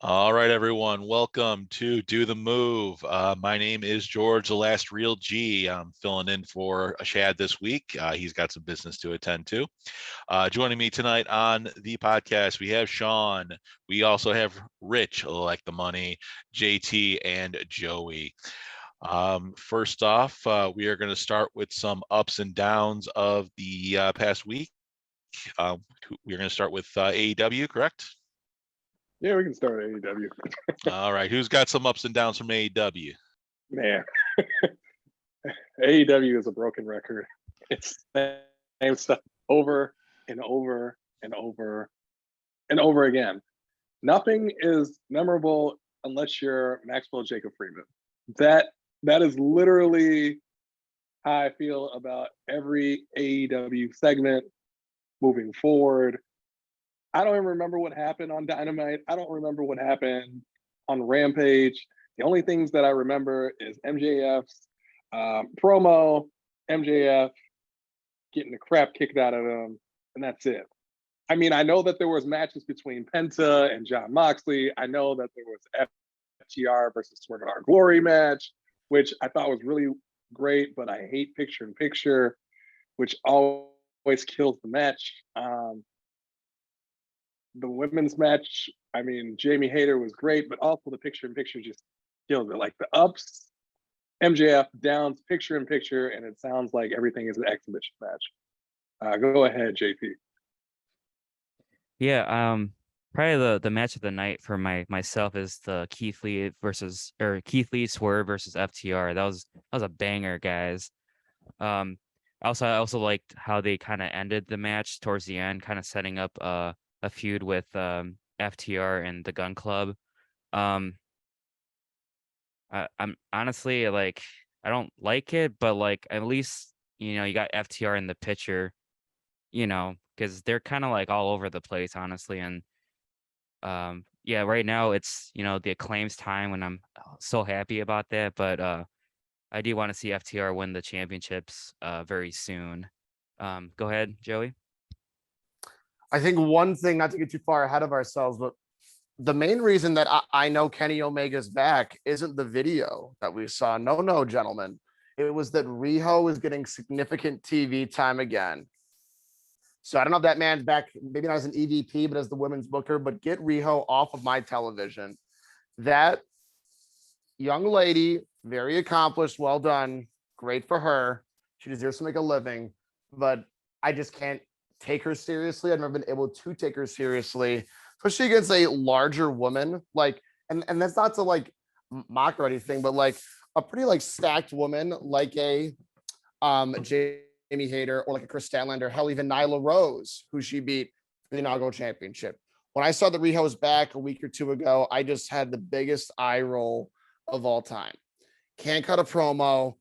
All right, everyone. Welcome to Do the Move. My name is George, the last real G. I'm filling in for Shad this week. He's got some business to attend to. Joining me tonight on the podcast, we have Sean. We also have Rich, like the money, JT, and Joey. First off, we are going to start with some ups and downs of the past week. We're going to start with AEW, correct? Yeah, we can start at AEW. All right. Who's got some ups and downs from AEW? Man, AEW is a broken record. It's the same stuff over and over and over and over again. Nothing is memorable unless you're Maxwell Jacob Freeman. That is literally how I feel about every AEW segment moving forward. I don't even remember what happened on Dynamite. I don't remember what happened on Rampage. The only things that I remember is MJF's promo, MJF getting the crap kicked out of him, and that's it. I mean, I know that there was matches between Penta and Jon Moxley. I know that there was FTR versus Swerve in Our Glory match, which I thought was really great, but I hate picture in picture, which always kills the match. The women's match, I mean, Jamie Hayter was great, but also the picture in picture just kills it. Like the ups, MJF, downs, picture in picture, and it sounds like everything is an exhibition match. Go ahead, JP. Yeah, probably the match of the night for myself is the Keith Lee Swerve versus FTR. That was a banger, guys. I also liked how they kind of ended the match towards the end, kind of setting up a feud with FTR and the Gun Club. I'm honestly like I don't like it, but like at least you got FTR in the picture, because they're kind of like all over the place, honestly. And yeah, right now it's the Acclaim's time, and I'm so happy about that. But I do want to see FTR win the championships very soon. Go ahead, Joey. I think one thing, not to get too far ahead of ourselves, but the main reason that I know Kenny Omega's back isn't the video that we saw. No, gentlemen. It was that Riho is getting significant TV time again. So I don't know if that man's back, maybe not as an EVP, but as the women's booker, but get Riho off of my television. That young lady, very accomplished, well done, great for her. She deserves to make a living, but I just can't take her seriously. I've never been able to take her seriously, especially against a larger woman. Like, and that's not to like mock or anything, but like a pretty like stacked woman, like a Jamie Hayter or like a Chris Statlander, hell, even Nyla Rose, who she beat for the inaugural championship. When I saw that Riho was back a week or two ago, I just had the biggest eye roll of all time. Can't cut a promo.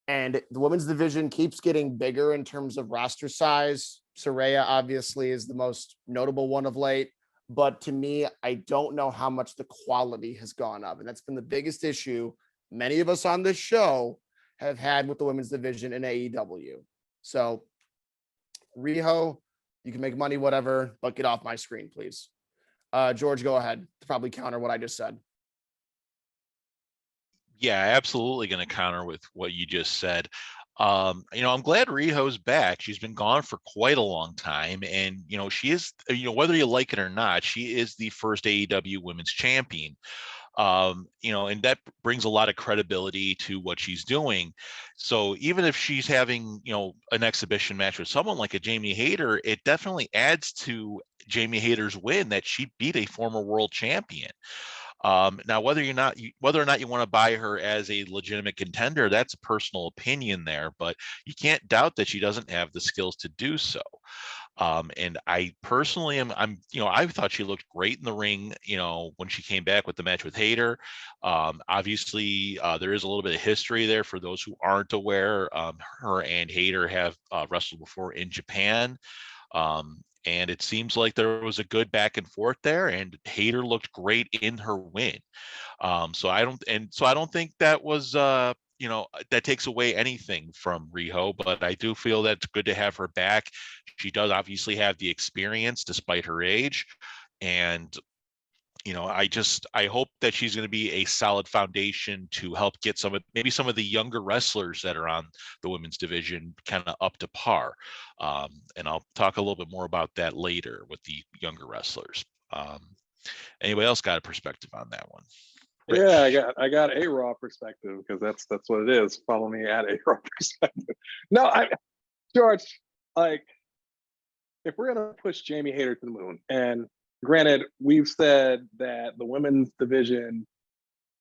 And the women's division keeps getting bigger in terms of roster size. Saraya obviously is the most notable one of late. But to me, I don't know how much the quality has gone up. And that's been the biggest issue many of us on this show have had with the women's division in AEW. So, Riho, you can make money, whatever, but get off my screen, please. George, go ahead to probably counter what I just said. Yeah, absolutely going to counter with what you just said. I'm glad Riho's back. She's been gone for quite a long time. And, she is, whether you like it or not, she is the first AEW women's champion. And that brings a lot of credibility to what she's doing. So even if she's having, an exhibition match with someone like a Jamie Hayter, it definitely adds to Jamie Hayter's win that she beat a former world champion. Now, whether or not you want to buy her as a legitimate contender, that's a personal opinion there, but you can't doubt that she doesn't have the skills to do so. And I personally I thought she looked great in the ring, when she came back with the match with Hayter. Obviously, there is a little bit of history there for those who aren't aware. Her and Hayter have wrestled before in Japan. And it seems like there was a good back and forth there, and Hayter looked great in her win. So I don't think that was that takes away anything from Riho, but I do feel that it's good to have her back. She does obviously have the experience despite her age, and I hope that she's going to be a solid foundation to help get maybe some of the younger wrestlers that are on the women's division kind of up to par. And I'll talk a little bit more about that later with the younger wrestlers. Anybody else got a perspective on that one? Rich. Yeah, I got a raw perspective because that's what it is. Follow me at a raw perspective. No, George, like, if we're gonna push Jamie Hayter to the moon, and granted, we've said that the women's division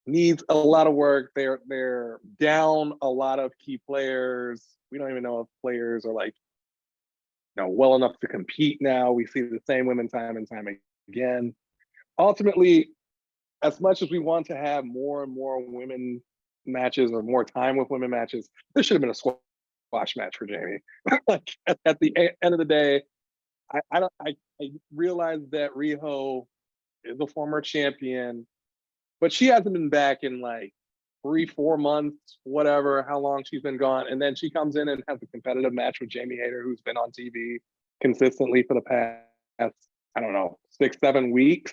needs a lot of work. They're down a lot of key players. We don't even know if players are like, well enough to compete now. We see the same women time and time again. Ultimately, as much as we want to have more and more women matches or more time with women matches, this should have been a squash match for Jamie. Like at the end of the day, I realize that Riho is a former champion, but she hasn't been back in like 3-4 months, whatever, how long she's been gone. And then she comes in and has a competitive match with Jamie Hayter, who's been on TV consistently for the past, I don't know, 6-7 weeks.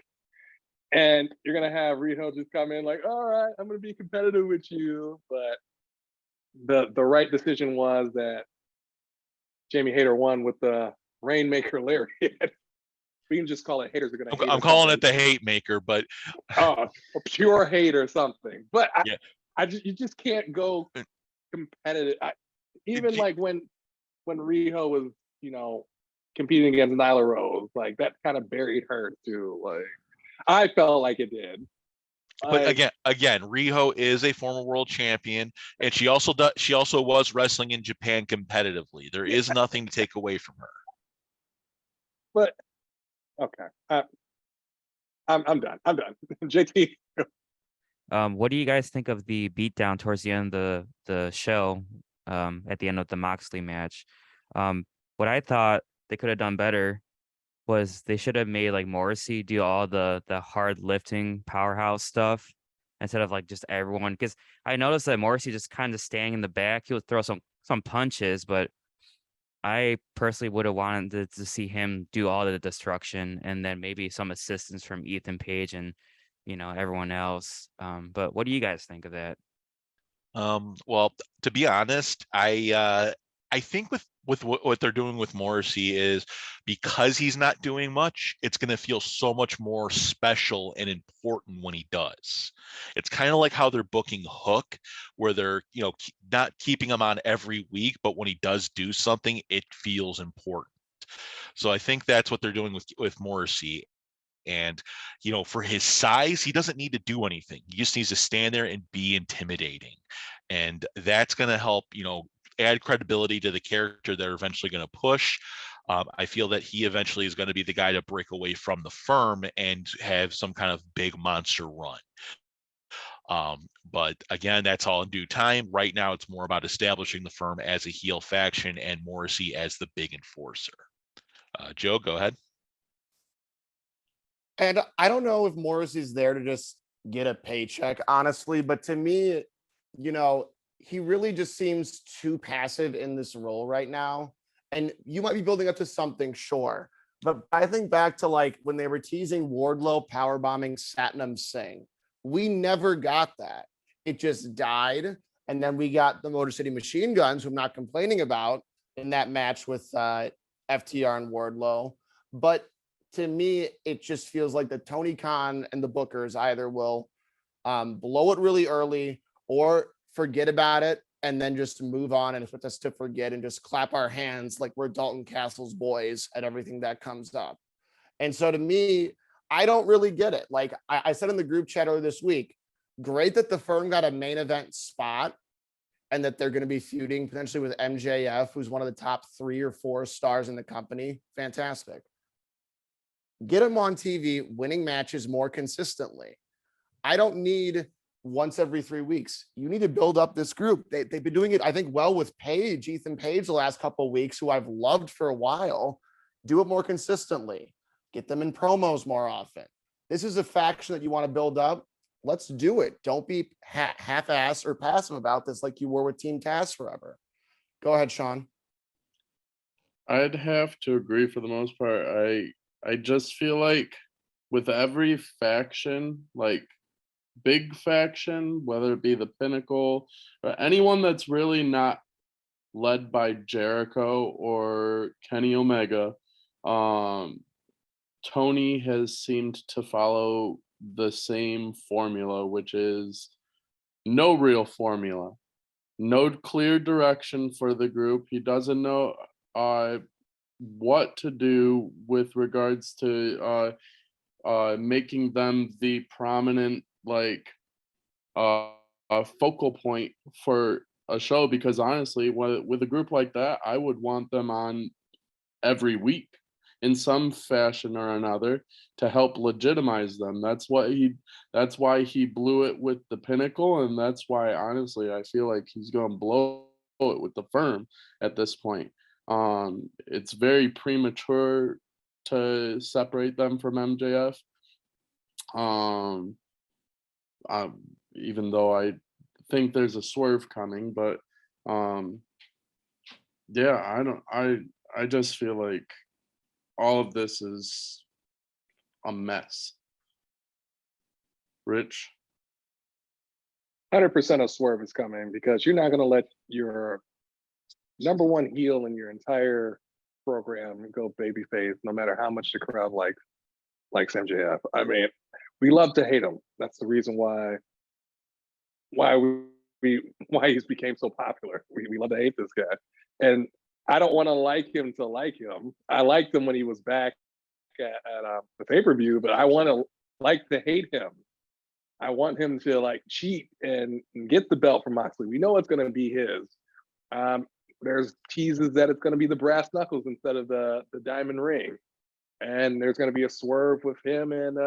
And you're gonna have Riho just come in like, all right, I'm gonna be competitive with you. But the right decision was that Jamie Hayter won with the Rainmaker lariat. We can just call it haters are gonna hate. I'm calling it the hate maker, but a pure hate or something. But yeah. you just can't go competitive. Even like when Riho was, competing against Nyla Rose, like that kind of buried her too. Like I felt like it did. But again, Riho is a former world champion, and she also was wrestling in Japan competitively. There is nothing to take away from her. But okay, I'm done. JT. What do you guys think of the beatdown towards the end of the show? At the end of the Moxley match, what I thought they could have done better was they should have made like Morrissey do all the hard lifting powerhouse stuff instead of like just everyone. Because I noticed that Morrissey just kind of staying in the back. He would throw some punches, but I personally would have wanted to see him do all the destruction and then maybe some assistance from Ethan Page and everyone else. But what do you guys think of that? Well, to be honest, I think with what they're doing with Morrissey is because he's not doing much, it's going to feel so much more special and important when he does. It's kind of like how they're booking Hook, where they're not keeping him on every week, but when he does do something, it feels important. So I think that's what they're doing with Morrissey. And for his size, he doesn't need to do anything. He just needs to stand there and be intimidating, and that's going to help add credibility to the character they're eventually going to push. I feel that he eventually is going to be the guy to break away from the firm and have some kind of big monster run. But again, that's all in due time. Right now, it's more about establishing the firm as a heel faction and Morrissey as the big enforcer. Joe, go ahead. And I don't know if Morrissey's there to just get a paycheck, honestly, but to me, he really just seems too passive in this role right now. And you might be building up to something, sure. But I think back to like when they were teasing Wardlow powerbombing Satnam Singh. We never got that. It just died. And then we got the Motor City Machine Guns, who I'm not complaining about, in that match with FTR and Wardlow. But to me, it just feels like the Tony Khan and the bookers either will blow it really early or forget about it and then just move on and expect us to forget and just clap our hands like we're Dalton Castle's boys at everything that comes up. And so to me, I don't really get it. Like I said in the group chat earlier this week, great that the firm got a main event spot and that they're going to be feuding potentially with MJF, who's one of the top 3 or 4 stars in the company. Fantastic. Get them on TV, winning matches more consistently. I don't need once every 3 weeks. You need to build up this group. They've been doing it, I think, well with Paige, Ethan Page, the last couple of weeks, who I've loved for a while. Do it more consistently. Get them in promos more often. This is a faction that you want to build up. Let's do it. Don't be half-ass or passive about this like you were with Team Taz forever. Go ahead, Sean. I'd have to agree for the most part. I just feel like with every faction, like big faction, whether it be the Pinnacle or anyone that's really not led by Jericho or Kenny Omega, Tony has seemed to follow the same formula, which is no real formula, no clear direction for the group. He doesn't know what to do with regards to making them the prominent focal point for a show, because honestly, with a group like that, I would want them on every week in some fashion or another to help legitimize them. That's why he blew it with the Pinnacle, and that's why honestly I feel like he's going to blow it with the Firm at this point. It's very premature to separate them from MJF. Even though I think there's a swerve coming, but yeah, I just feel like all of this is a mess. Rich? 100% of swerve is coming, because you're not going to let your number one heel in your entire program go babyface, no matter how much the crowd likes MJF. I mean, we love to hate him. That's the reason why he's became so popular. We love to hate this guy, and I don't want to like him to like him. I liked him when he was back at the pay-per-view, but I want to like to hate him. I want him to like cheat and get the belt from Moxley. We know it's going to be his. There's teases that it's going to be the brass knuckles instead of the diamond ring, and there's going to be a swerve with him and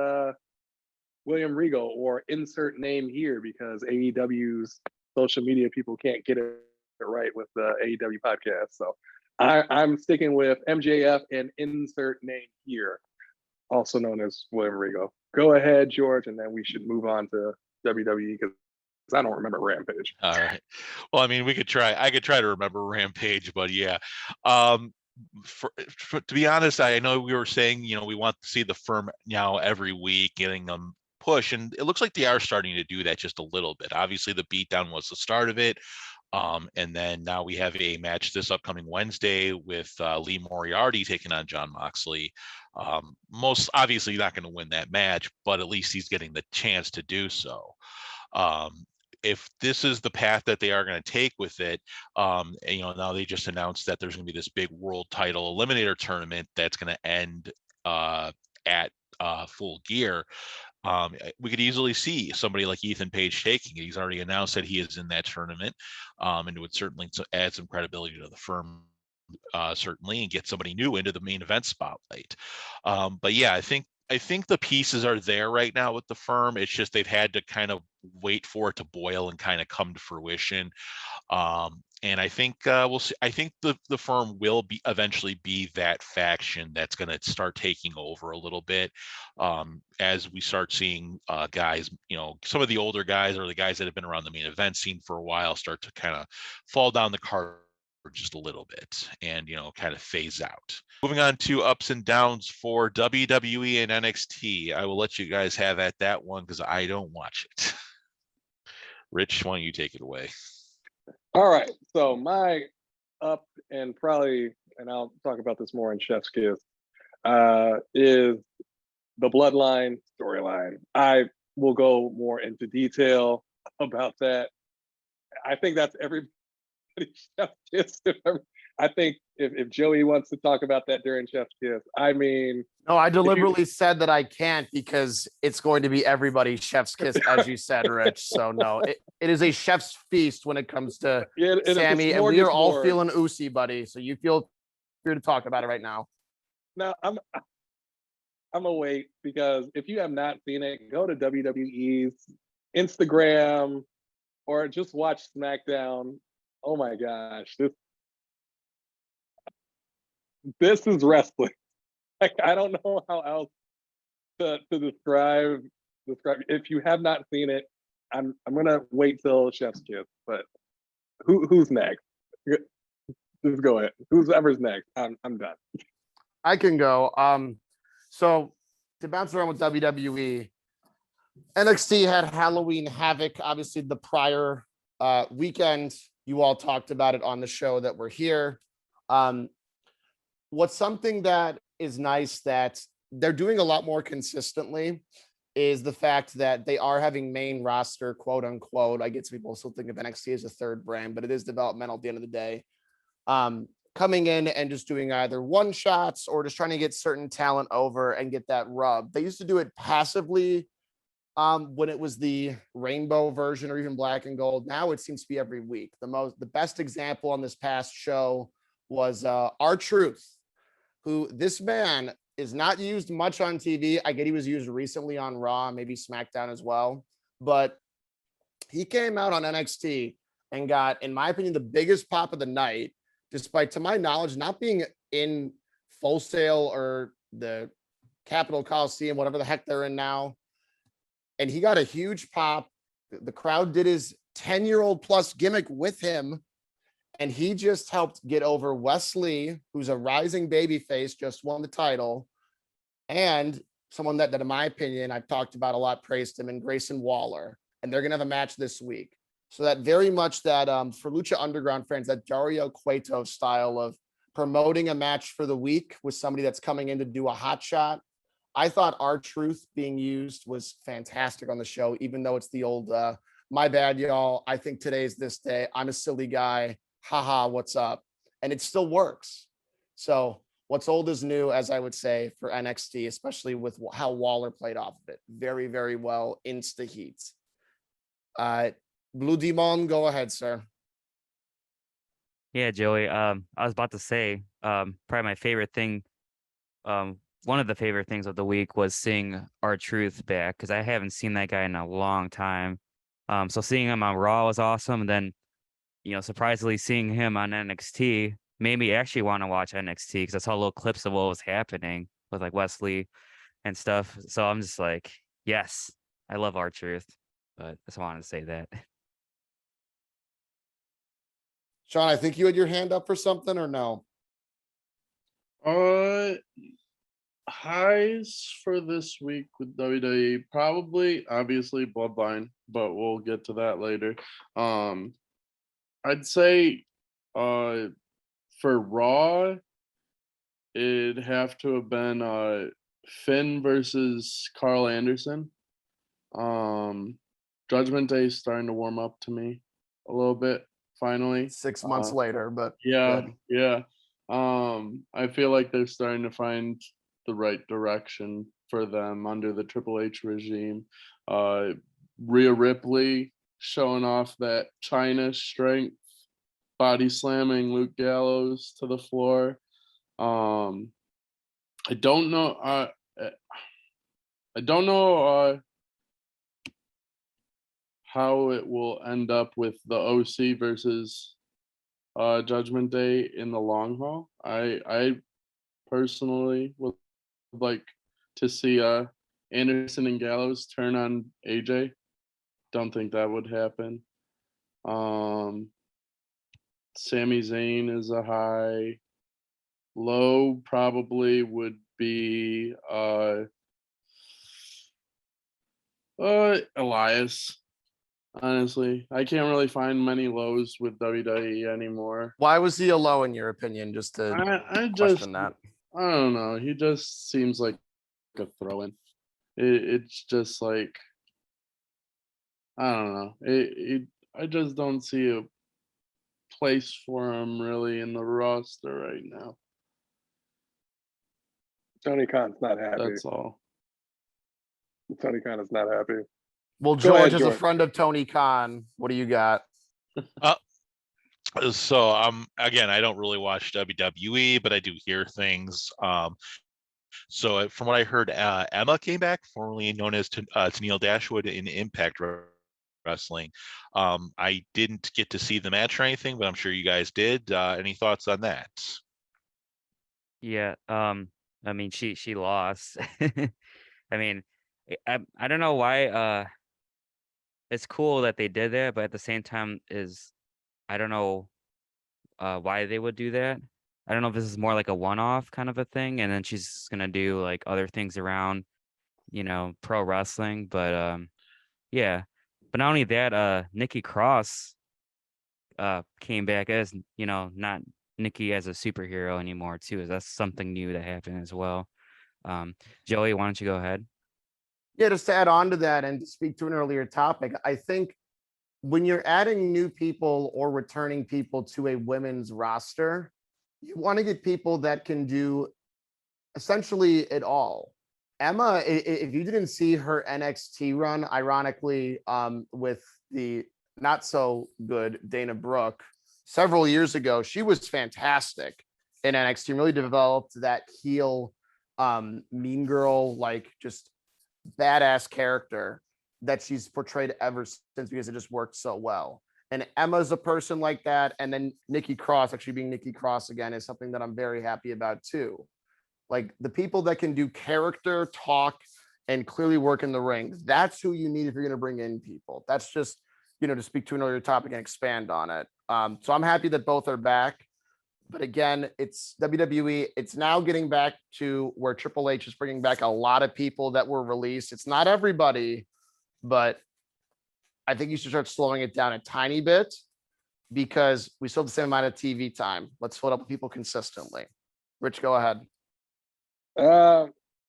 William Regal, or insert name here, because AEW's social media people can't get it right with the AEW podcast. So I'm sticking with MJF and insert name here, also known as William Regal. Go ahead, George, and then we should move on to WWE, because I don't remember Rampage. All right. Well, I mean, I could try to remember Rampage, but yeah. To be honest, I know we were saying, we want to see the Firm now every week, getting them push, and it looks like they are starting to do that just a little bit. Obviously, the beatdown was the start of it. And then now we have a match this upcoming Wednesday with Lee Moriarty taking on Jon Moxley. Most obviously not going to win that match, but at least he's getting the chance to do so. If this is the path that they are going to take with it, and, now they just announced that there's going to be this big world title eliminator tournament that's going to end at Full Gear. We could easily see somebody like Ethan Page taking it. He's already announced that he is in that tournament, and it would certainly add some credibility to the Firm, certainly, and get somebody new into the main event spotlight. But yeah, I think the pieces are there right now with the Firm. It's just they've had to kind of wait for it to boil and kind of come to fruition. And I think we'll see. I think the Firm will eventually be that faction that's going to start taking over a little bit, as we start seeing guys, some of the older guys or the guys that have been around the main event scene for a while start to kind of fall down the cart just a little bit and kind of phase out. Moving on to ups and downs for WWE and NXT. I will let you guys have at that one because I don't watch it. Rich, why don't you take it away? All right, so my up, and I'll talk about this more in Chef's Kiss, is the Bloodline storyline. I will go more into detail about that. I think that's everybody's Chef's Kiss. I think if Joey wants to talk about that during Chef's Kiss, I mean. No, I deliberately said that I can't, because it's going to be everybody's Chef's Kiss, as you said, Rich. So no, it is a chef's feast when it comes to Sammy, and we are all feeling oozy, buddy. So you feel free to talk about it right now. No, I'm gonna wait, because if you have not seen it, go to WWE's Instagram or just watch SmackDown. Oh my gosh, this is wrestling. Like, I don't know how else to describe. If you have not seen it, I'm gonna wait till Chef's Kiss. But who's next? Just go ahead. Whoever's next. I'm done. I can go. So to bounce around with WWE, NXT had Halloween Havoc, obviously the prior weekend. You all talked about it on the show that we're here. What's something that is nice that they're doing a lot more consistently is the fact that they are having main roster, quote unquote. I get some people still think of NXT as a third brand, but it is developmental at the end of the day. Coming in and just doing either one shots or just trying to get certain talent over and get that rub. They used to do it passively when it was the rainbow version or even black and gold. Now it seems to be every week. The best example on this past show was R-Truth, who this man is not used much on TV. I get he was used recently on Raw, maybe SmackDown as well, but he came out on NXT and got, in my opinion, the biggest pop of the night, despite, to my knowledge, not being in Full Sail or the Capitol Coliseum, whatever the heck they're in now. And he got a huge pop. The crowd did his 10-year-old plus gimmick with him. And he just helped get over Wesley, who's a rising babyface, just won the title. And someone that in my opinion, I've talked about a lot, praised him, and Grayson Waller. And they're going to have a match this week. So that very much that for Lucha Underground fans, that Dario Cueto style of promoting a match for the week with somebody that's coming in to do a hot shot. I thought R-Truth being used was fantastic on the show, even though it's the old, my bad, y'all. I think today's this day. I'm a silly guy. Haha, what's up? And it still works. So what's old is new, as I would say, for NXT, especially with how Waller played off of it. Very, very well. Insta heat. Blue Demon, go ahead, sir. Yeah, Joey. I was about to say, probably my favorite thing, one of the favorite things of the week was seeing R-Truth back, because I haven't seen that guy in a long time. So seeing him on Raw was awesome. And then, surprisingly seeing him on NXT made me actually want to watch NXT, because I saw little clips of what was happening with like Wesley and stuff. So I'm just like, yes, I love R-Truth, but I just wanted to say that. Sean, I think you had your hand up for something, or no? Highs for this week with WWE, probably obviously Bloodline, but we'll get to that later. I'd say for Raw, it'd have to have been Finn versus Carl Anderson. Judgment Day is starting to warm up to me a little bit finally. 6 months later, but yeah, good. yeah. I feel like they're starting to find the right direction for them under the Triple H regime. Rhea Ripley showing off that China strength, body slamming Luke Gallows to the floor. I don't know how it will end up with the OC versus Judgment Day in the long haul. I personally would like to see Anderson and Gallows turn on AJ. Don't think that would happen. Sami Zayn is a high. Low probably would be Elias. Honestly, I can't really find many lows with WWE anymore. Why was he a low in your opinion? Just to I just question that. I don't know. He just seems like a throw-in. It's just like I don't know. I just don't see a place for him really in the roster right now. Tony Khan's not happy. That's all. Tony Khan is not happy. Well, Go George ahead, is a George. friend of Tony Khan. What do you got? So again, I don't really watch WWE, but I do hear things. So from what I heard, Emma came back, formerly known as Tennille Dashwood in Impact Wrestling. I didn't get to see the match or anything, but I'm sure you guys did. Any thoughts on that? Yeah. I mean, she lost. I mean, I don't know why. It's cool that they did that, but at the same time, I don't know why they would do that. I don't know if this is more like a one-off kind of a thing, and then she's just gonna do like other things around pro wrestling. But yeah. But not only that, Nikki Cross came back as, not Nikki as a superhero anymore too. That's something new that happened as well. Joey, why don't you go ahead? Yeah, just to add on to that and to speak to an earlier topic, I think when you're adding new people or returning people to a women's roster, you want to get people that can do essentially it all. Emma, if you didn't see her NXT run, ironically, with the not so good Dana Brooke several years ago, she was fantastic in NXT, really developed that heel, mean girl, like just badass character that she's portrayed ever since because it just worked so well. And Emma's a person like that. And then Nikki Cross, actually being Nikki Cross again, is something that I'm very happy about too. Like the people that can do character, talk, and clearly work in the ring. That's who you need if you're going to bring in people. That's just, to speak to an earlier topic and expand on it. So I'm happy that both are back. But again, it's WWE. It's now getting back to where Triple H is bringing back a lot of people that were released. It's not everybody, but I think you should start slowing it down a tiny bit because we still have the same amount of TV time. Let's fill it up with people consistently. Rich, go ahead.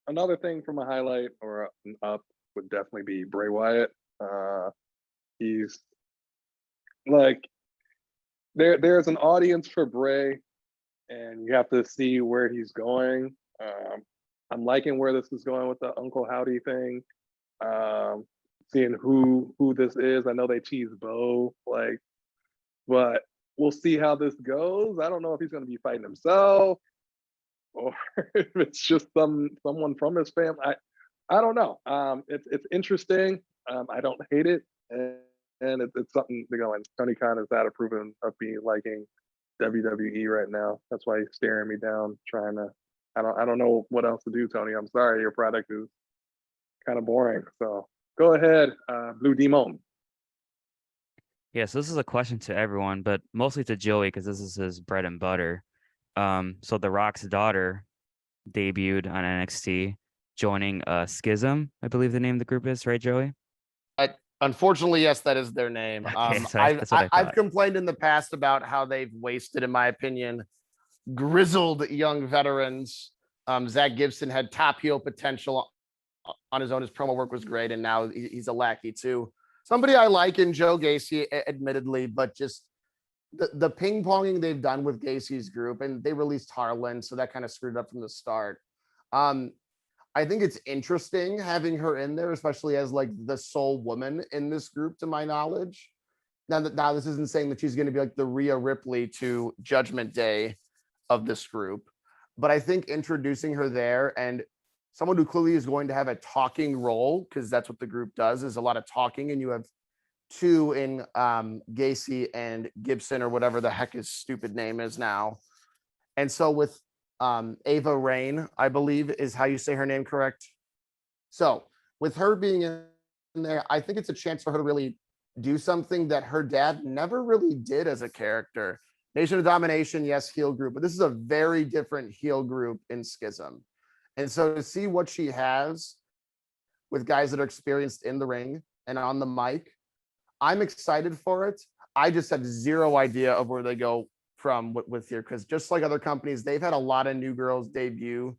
Another thing from a highlight or an up would definitely be Bray Wyatt. He's like there's an audience for Bray, and you have to see where he's going. I'm liking where this is going with the Uncle Howdy thing. Seeing who this is. I know they tease Bo, but we'll see how this goes. I don't know if he's going to be fighting himself or if it's just someone from his family. I don't know. It's interesting. I don't hate it, and it's something to go. And Tony Khan has had a proven of being liking WWE right now. That's why he's staring me down, trying to. I don't know what else to do, Tony. I'm sorry, your product is kind of boring. So go ahead, Blue Demon. Yeah, so this is a question to everyone, but mostly to Joey because this is his bread and butter. So The Rock's daughter debuted on NXT, joining Schism, I believe the name of the group is, right, Joey? Unfortunately, yes, that is their name. Okay, that's what I I've thought. complained in the past about how they've wasted, in my opinion, grizzled young veterans. Zach Gibson had top heel potential on his own. His promo work was great, and now he's a lackey too. Somebody I like in Joe Gacy, admittedly, but just the ping ponging they've done with Gacy's group, and they released Harlan, so that kind of screwed up from the start. I think it's interesting having her in there, especially as like the sole woman in this group, to my knowledge. Now this isn't saying that she's going to be like the Rhea Ripley to Judgment Day of this group, but I think introducing her there and someone who clearly is going to have a talking role, because that's what the group does, is a lot of talking, and you have two in Gacy and Gibson or whatever the heck his stupid name is now. And so with Ava Rain, I believe is how you say her name, correct? So with her being in there, I think it's a chance for her to really do something that her dad never really did as a character. Nation of Domination, yes, heel group, but this is a very different heel group in Schism. And so to see what she has with guys that are experienced in the ring and on the mic, I'm excited for it. I just have zero idea of where they go from with here, because just like other companies, they've had a lot of new girls debut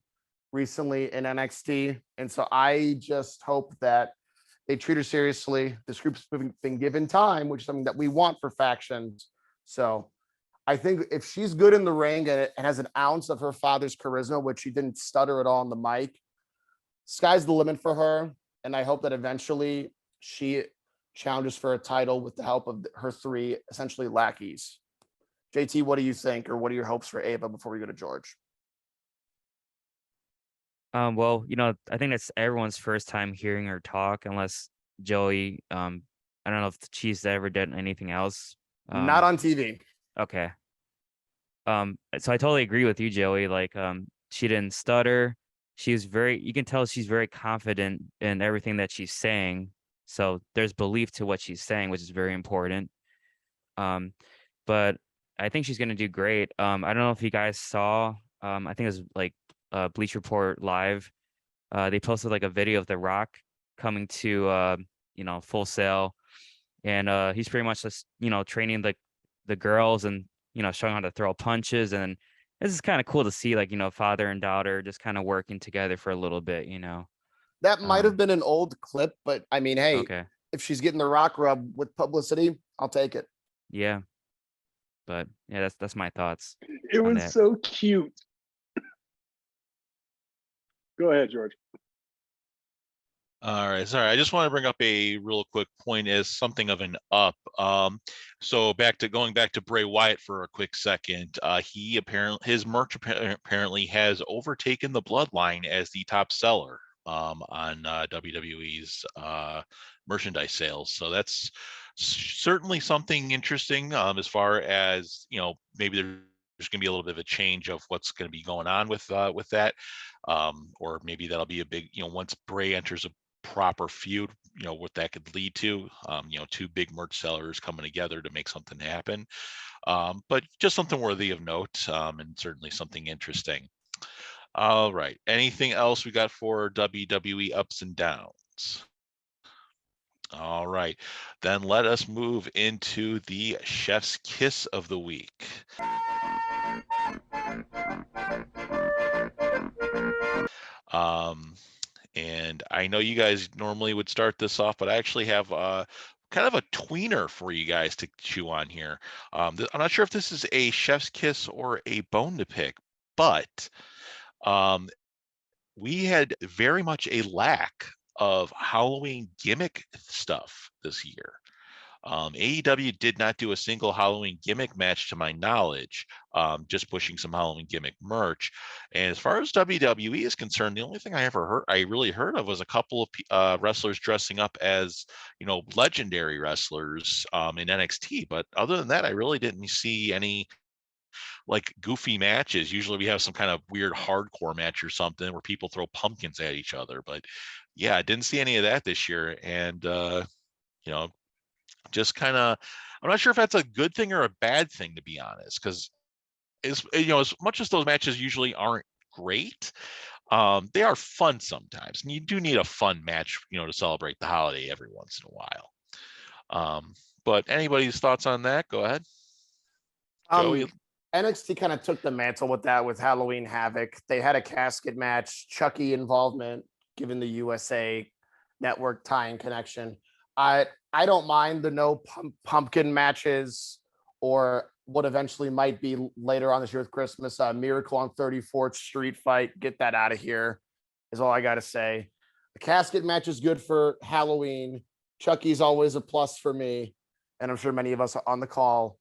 recently in NXT. And so I just hope that they treat her seriously. This group's been given time, which is something that we want for factions. So I think if she's good in the ring and it has an ounce of her father's charisma, which she didn't stutter at all on the mic, sky's the limit for her. And I hope that eventually she challenges for a title with the help of her three essentially lackeys. JT, what do you think, or what are your hopes for Ava before we go to George? Well, I think that's everyone's first time hearing her talk, unless Joey, I don't know if she's ever done anything else. Not on TV. Okay. So I totally agree with you, Joey. Like, she didn't stutter. You can tell she's very confident in everything that she's saying. So there's belief to what she's saying, which is very important. But I think she's going to do great. I don't know if you guys saw, I think it was like Bleach Report Live. they posted like a video of The Rock coming to Full Sail, and he's pretty much just training the girls and showing how to throw punches, and this is kind of cool to see, like, father and daughter just kind of working together for a little bit. That might have Um, been an old clip, but I mean, hey, okay, if she's getting the rock rub with publicity, I'll take it. yeah, but yeah, that's my thoughts It on was that. so cute. Go ahead, George. All right, sorry. I just want to bring up a real quick point as something of an up. So going back to Bray Wyatt for a quick second. He apparently his merch apparently has overtaken the Bloodline as the top seller on WWE's merchandise sales. So that's certainly something interesting as far as maybe there's going to be a little bit of a change of what's going to be going on with that. Or maybe that'll be a big, once Bray enters a proper feud, what that could lead to, two big merch sellers coming together to make something happen. But just something worthy of note, and certainly something interesting. All right. Anything else we got for WWE ups and downs? All right. Then let us move into the chef's kiss of the week. And I know you guys normally would start this off, but I actually have kind of a tweener for you guys to chew on here. I'm not sure if this is a chef's kiss or a bone to pick, but we had very much a lack of Halloween gimmick stuff this year. AEW did not do a single Halloween gimmick match to my knowledge, just pushing some Halloween gimmick merch. And as far as WWE is concerned, the only thing I really heard of was a couple of wrestlers dressing up as, legendary wrestlers in NXT. But other than that, I really didn't see any like goofy matches. Usually we have some kind of weird hardcore match or something where people throw pumpkins at each other. But yeah, I didn't see any of that this year. And, just kind of, I'm not sure if that's a good thing or a bad thing, to be honest, because as much as those matches usually aren't great, they are fun sometimes, and you do need a fun match, to celebrate the holiday every once in a while. But anybody's thoughts on that? Go ahead, Joey. NXT kind of took the mantle with that with Halloween Havoc. They had a casket match, Chucky involvement, given the USA Network tie-in connection. I don't mind the no pumpkin matches or what eventually might be later on this year with Christmas. Miracle on 34th Street fight. Get that out of here is all I got to say. The casket match is good for Halloween. Chucky's always a plus for me. And I'm sure many of us are on the call.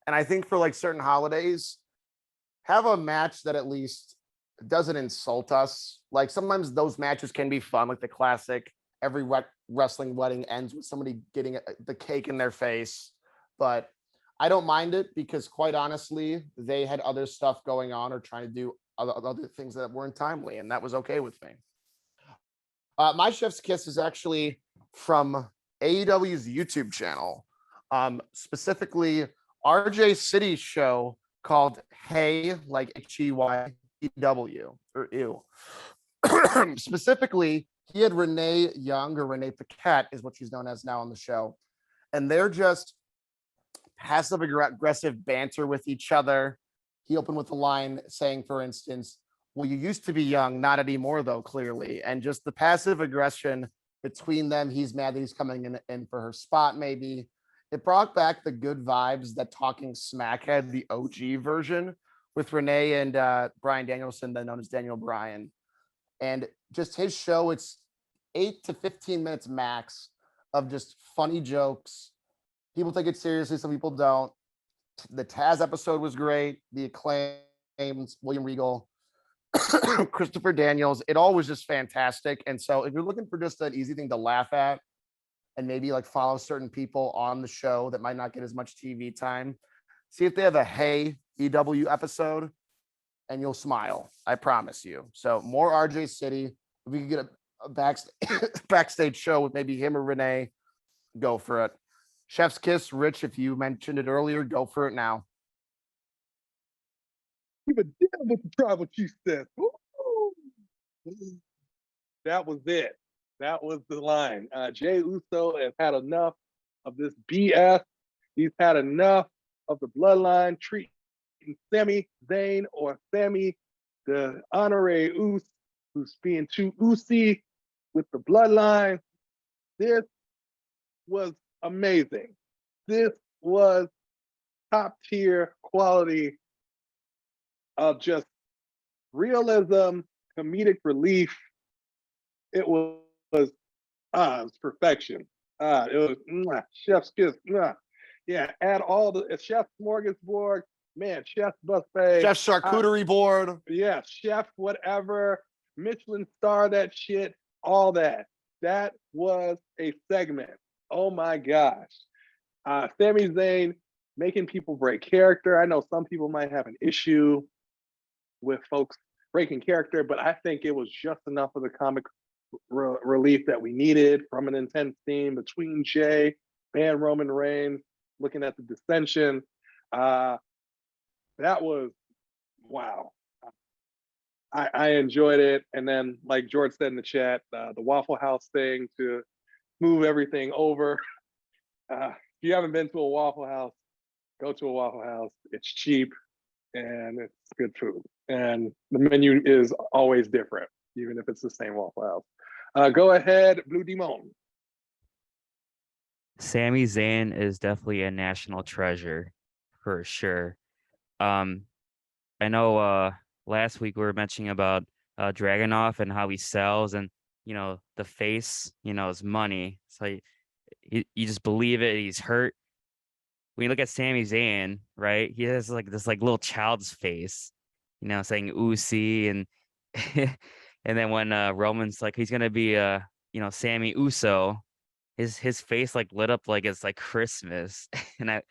And I think for like certain holidays, have a match that at least doesn't insult us. Like sometimes those matches can be fun, like the classic every wrestling wedding ends with somebody getting the cake in their face. But I don't mind it because quite honestly, they had other stuff going on or trying to do other things that weren't timely, and that was okay with me. My chef's kiss is actually from AEW's YouTube channel, specifically RJ City's show called Hey, like HEYEW or ew. Specifically, he had Renee Young, or Renee Paquette is what she's known as now on the show. And they're just passive aggressive banter with each other. He opened with a line saying, for instance, well, you used to be young, not anymore, though, clearly. And just the passive aggression between them. He's mad that he's coming in for her spot, maybe. It brought back the good vibes that Talking Smack had, the OG version, with Renee and Brian Danielson, then known as Daniel Bryan. And just his show, it's 8 to 15 minutes max of just funny jokes. People take it seriously, some people don't. The Taz episode was great. The Acclaimed, William Regal, Christopher Daniels, it all was just fantastic. And so if you're looking for just an easy thing to laugh at and maybe like follow certain people on the show that might not get as much TV time, see if they have a Hey EW episode and you'll smile. I promise you. So more RJ City. If we could get a backstage show with maybe him or Renee, go for it. Chef's kiss, Rich, if you mentioned it earlier, go for it now. Give a damn what the tribal chief says. Woo! That was it. That was the line. Jay Uso has had enough of this BS. He's had enough of the bloodline treating Sami Zayn or Sami the honorary Uso, who's being too Usi with the bloodline. This was amazing. This was top tier quality of just realism, comedic relief. It was perfection. It was chef's kiss. Yeah, add all the chef smorgasbord, man, chef buffet, Chef charcuterie board. yeah, chef whatever, Michelin star that shit, all that. That was a segment. Oh my gosh. Sami Zayn making people break character. I know some people might have an issue with folks breaking character, but I think it was just enough of the comic relief that we needed from an intense scene between Jay and Roman Reigns, looking at the dissension. That was wow. I enjoyed it. And then, like George said in the chat, the Waffle House thing to move everything over. If you haven't been to a Waffle House, go to a Waffle House. It's cheap and it's good food. And the menu is always different, even if it's the same Waffle House. Go ahead, Blue Demon. Sami Zayn is definitely a national treasure for sure. I know last week we were mentioning about Dragunov and how he sells, and the face, is money. So you just believe it. He's hurt. When you look at Sami Zayn, right? He has like this little child's face, saying Usi, and and then when Roman's like he's gonna be Sammy Uso, his face like lit up like it's like Christmas, and I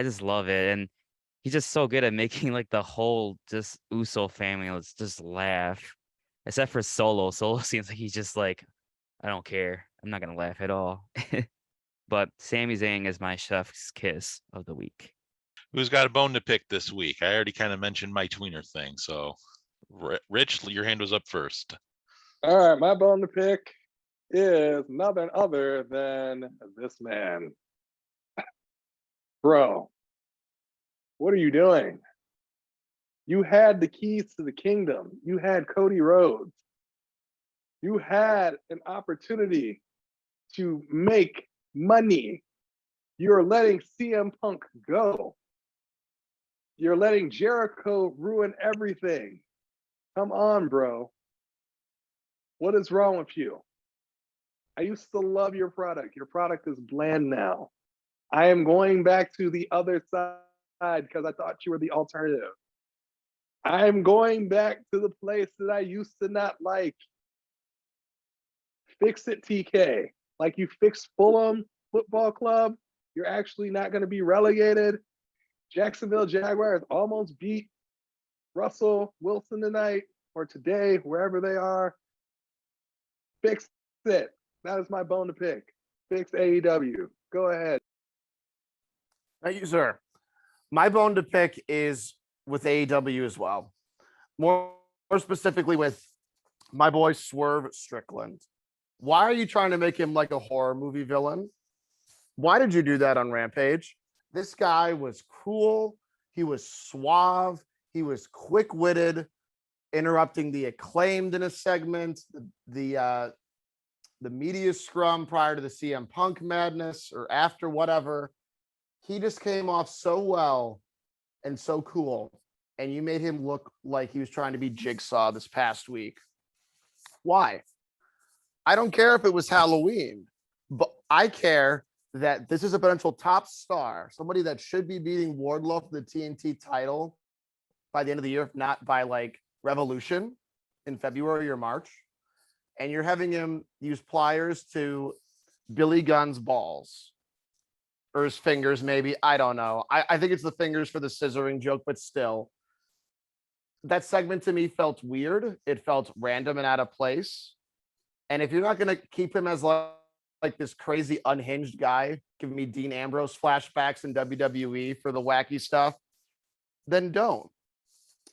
just love it, and he's just so good at making like the whole just Uso family let's just laugh, except for Solo. Solo seems like he's just like, I don't care, I'm not gonna laugh at all. But Sami Zayn is my chef's kiss of the week. Who's got a bone to pick this week? I already kind of mentioned my tweener thing. So, Rich, your hand was up first. All right, my bone to pick is none other than this man. Bro, what are you doing? You had the keys to the kingdom. You had Cody Rhodes. You had an opportunity to make money. You're letting CM Punk go. You're letting Jericho ruin everything. Come on, bro. What is wrong with you? I used to love your product. Your product is bland now. I am going back to the other side because I thought you were the alternative. I am going back to the place that I used to not like. Fix it, TK. Like you fixed Fulham Football Club. You're actually not going to be relegated. Jacksonville Jaguars almost beat Russell Wilson tonight or today, wherever they are. Fix it. That is my bone to pick. Fix AEW. Go ahead. Thank you, sir. My bone to pick is with AEW as well. More specifically with my boy Swerve Strickland. Why are you trying to make him like a horror movie villain? Why did you do that on Rampage? This guy was cool. He was suave. He was quick-witted, interrupting the Acclaimed in a segment, the media scrum prior to the CM Punk madness or after, whatever. He just came off so well and so cool. And you made him look like he was trying to be Jigsaw this past week. Why? I don't care if it was Halloween, but I care that this is a potential top star, somebody that should be beating Wardlow for the TNT title by the end of the year, if not by like Revolution in February or March. And you're having him use pliers to Billy Gunn's balls or his fingers, maybe. I don't know. I think it's the fingers for the scissoring joke, but still. That segment to me felt weird. It felt random and out of place. And if you're not going to keep him as like this crazy unhinged guy, giving me Dean Ambrose flashbacks in WWE for the wacky stuff, then don't.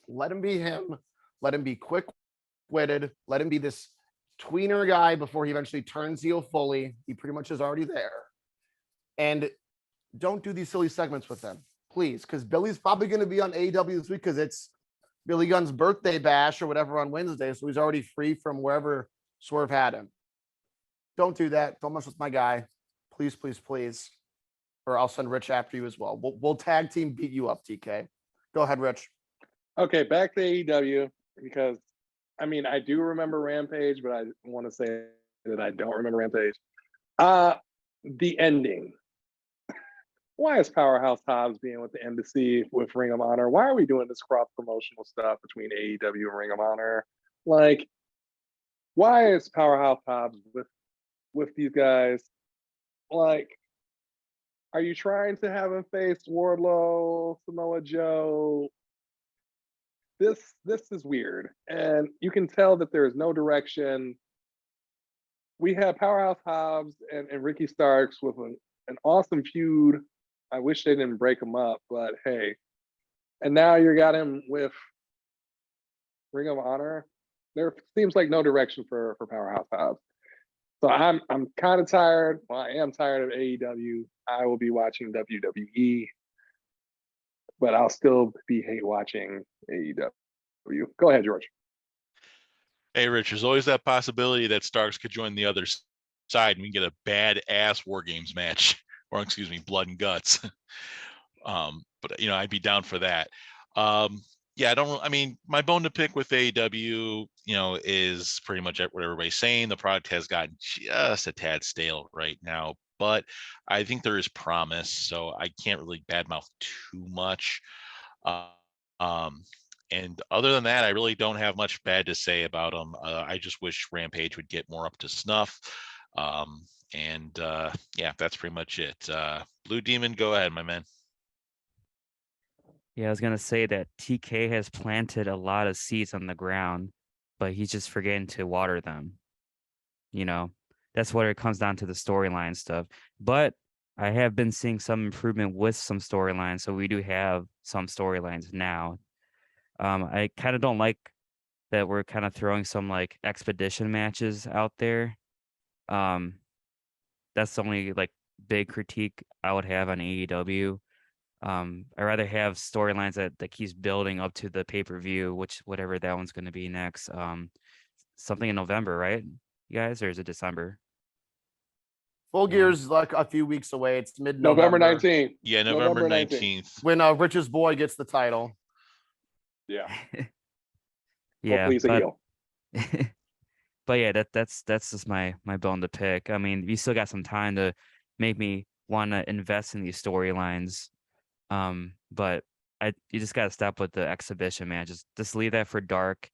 Let him be him. Let him be quick-witted. Let him be this tweener guy before he eventually turns heel fully. He pretty much is already there. And don't do these silly segments with him, please, because Billy's probably going to be on AEW this week because it's Billy Gunn's birthday bash or whatever on Wednesday. So he's already free from wherever Swerve had him. Don't do that. Don't mess with my guy. Please, please, please. Or I'll send Rich after you as well. We'll tag team beat you up, TK. Go ahead, Rich. Okay, back to AEW, because I mean, I do remember Rampage, but I want to say that I don't remember Rampage. The ending. Why is Powerhouse Hobbs being with the embassy with Ring of Honor? Why are we doing this cross promotional stuff between AEW and Ring of Honor? Like, why is Powerhouse Hobbs with these guys? Like, are you trying to have him face Wardlow, Samoa Joe? This is weird, and you can tell that there is no direction. We have Powerhouse Hobbs and Ricky Starks with an awesome feud. I wish they didn't break them up, but hey. And now you got him with Ring of Honor. There seems like no direction for Powerhouse Hobbs. So I'm kind of tired. Well, I am tired of AEW. I will be watching WWE, but I'll still be hate watching AEW. Go ahead, George. Hey, Rich, there's always that possibility that Starks could join the other side and we get a bad-ass War Games match, or excuse me, Blood and Guts. But I'd be down for that. Yeah, I mean, my bone to pick with AEW, is pretty much what everybody's saying. The product has gotten just a tad stale right now, but I think there is promise, so I can't really badmouth too much. And other than that, I really don't have much bad to say about them. I just wish Rampage would get more up to snuff. Yeah, that's pretty much it. Blue Demon, go ahead, my man. Yeah, I was gonna say that TK has planted a lot of seeds on the ground, but he's just forgetting to water them. That's what it comes down to, the storyline stuff. But I have been seeing some improvement with some storylines, so we do have some storylines now. I kind of don't like that we're kind of throwing some like expedition matches out there. That's the only like big critique I would have on AEW. I'd rather have storylines that keeps building up to the pay-per-view, whatever that one's going to be next. Something in November, right, you guys, or is it December? Full Gear's like a few weeks away. It's mid-November. November 19th. Yeah, November 19th. When Rich's boy gets the title. Yeah. Yeah, Hopefully he's a heel. but yeah, that's just my bone to pick. I mean, you still got some time to make me want to invest in these storylines. But you just gotta stop with the exhibition matches. Just leave that for Dark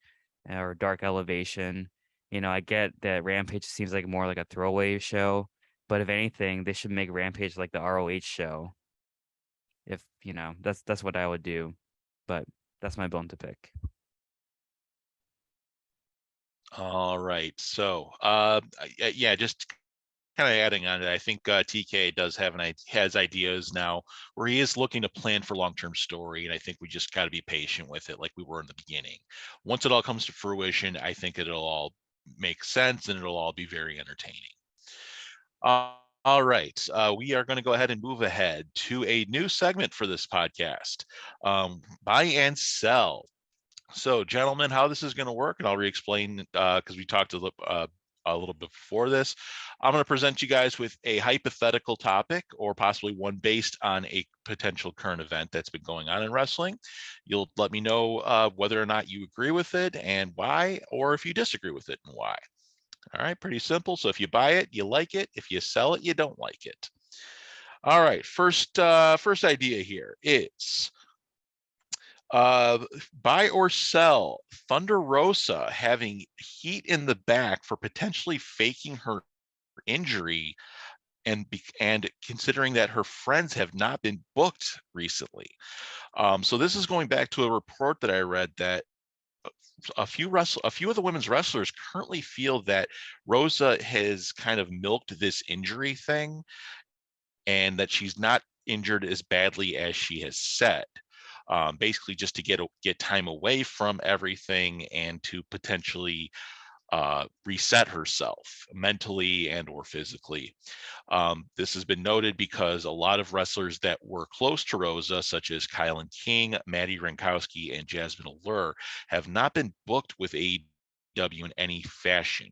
or Dark Elevation. I get that Rampage seems like more like a throwaway show, but if anything, they should make Rampage like the ROH show. If that's what I would do. But that's my bone to pick. All right. So, yeah, just kind of adding on to that, I think TK does has ideas now where he is looking to plan for long-term story, and I think we just got to be patient with it, like we were in the beginning. Once it all comes to fruition, I think it'll all make sense and it'll all be very entertaining. All right, we are going to go ahead and move ahead to a new segment for this podcast, Buy and Sell. So, gentlemen, how this is going to work, and I'll re-explain because we talked a little bit before this. I'm going to present you guys with a hypothetical topic, or possibly one based on a potential current event that's been going on in wrestling. You'll let me know whether or not you agree with it and why, or if you disagree with it and why. All right, pretty simple. So if you buy it, you like it. If you sell it, you don't like it. All right, first idea here is buy or sell Thunder Rosa having heat in the back for potentially faking her injury, and considering that her friends have not been booked recently. So this is going back to a report that I read that a few of the women's wrestlers currently feel that Rosa has kind of milked this injury thing, and that she's not injured as badly as she has said. Basically just to get time away from everything and to potentially reset herself mentally and or physically. This has been noted because a lot of wrestlers that were close to Rosa, such as Kylan King, Maddie Rankowski, and Jasmine Allure, have not been booked with AEW in any fashion.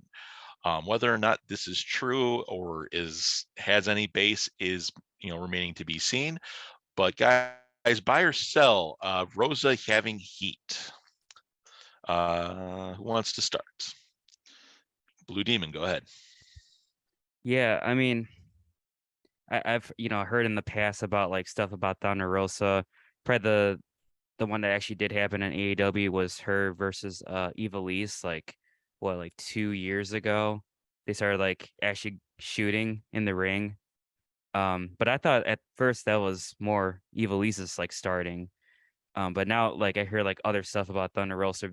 Whether or not this is true or has any base is remaining to be seen. But guys, buy or sell, Rosa having heat. Who wants to start? Blue Demon, go ahead. Yeah, I mean, I've heard in the past about like stuff about Thunder Rosa. Probably the one that actually did happen in AEW was her versus Ivelisse, like 2 years ago. They started like actually shooting in the ring. But I thought at first that was more Ivelisse's like starting. But now like I hear like other stuff about Thunder Rosa,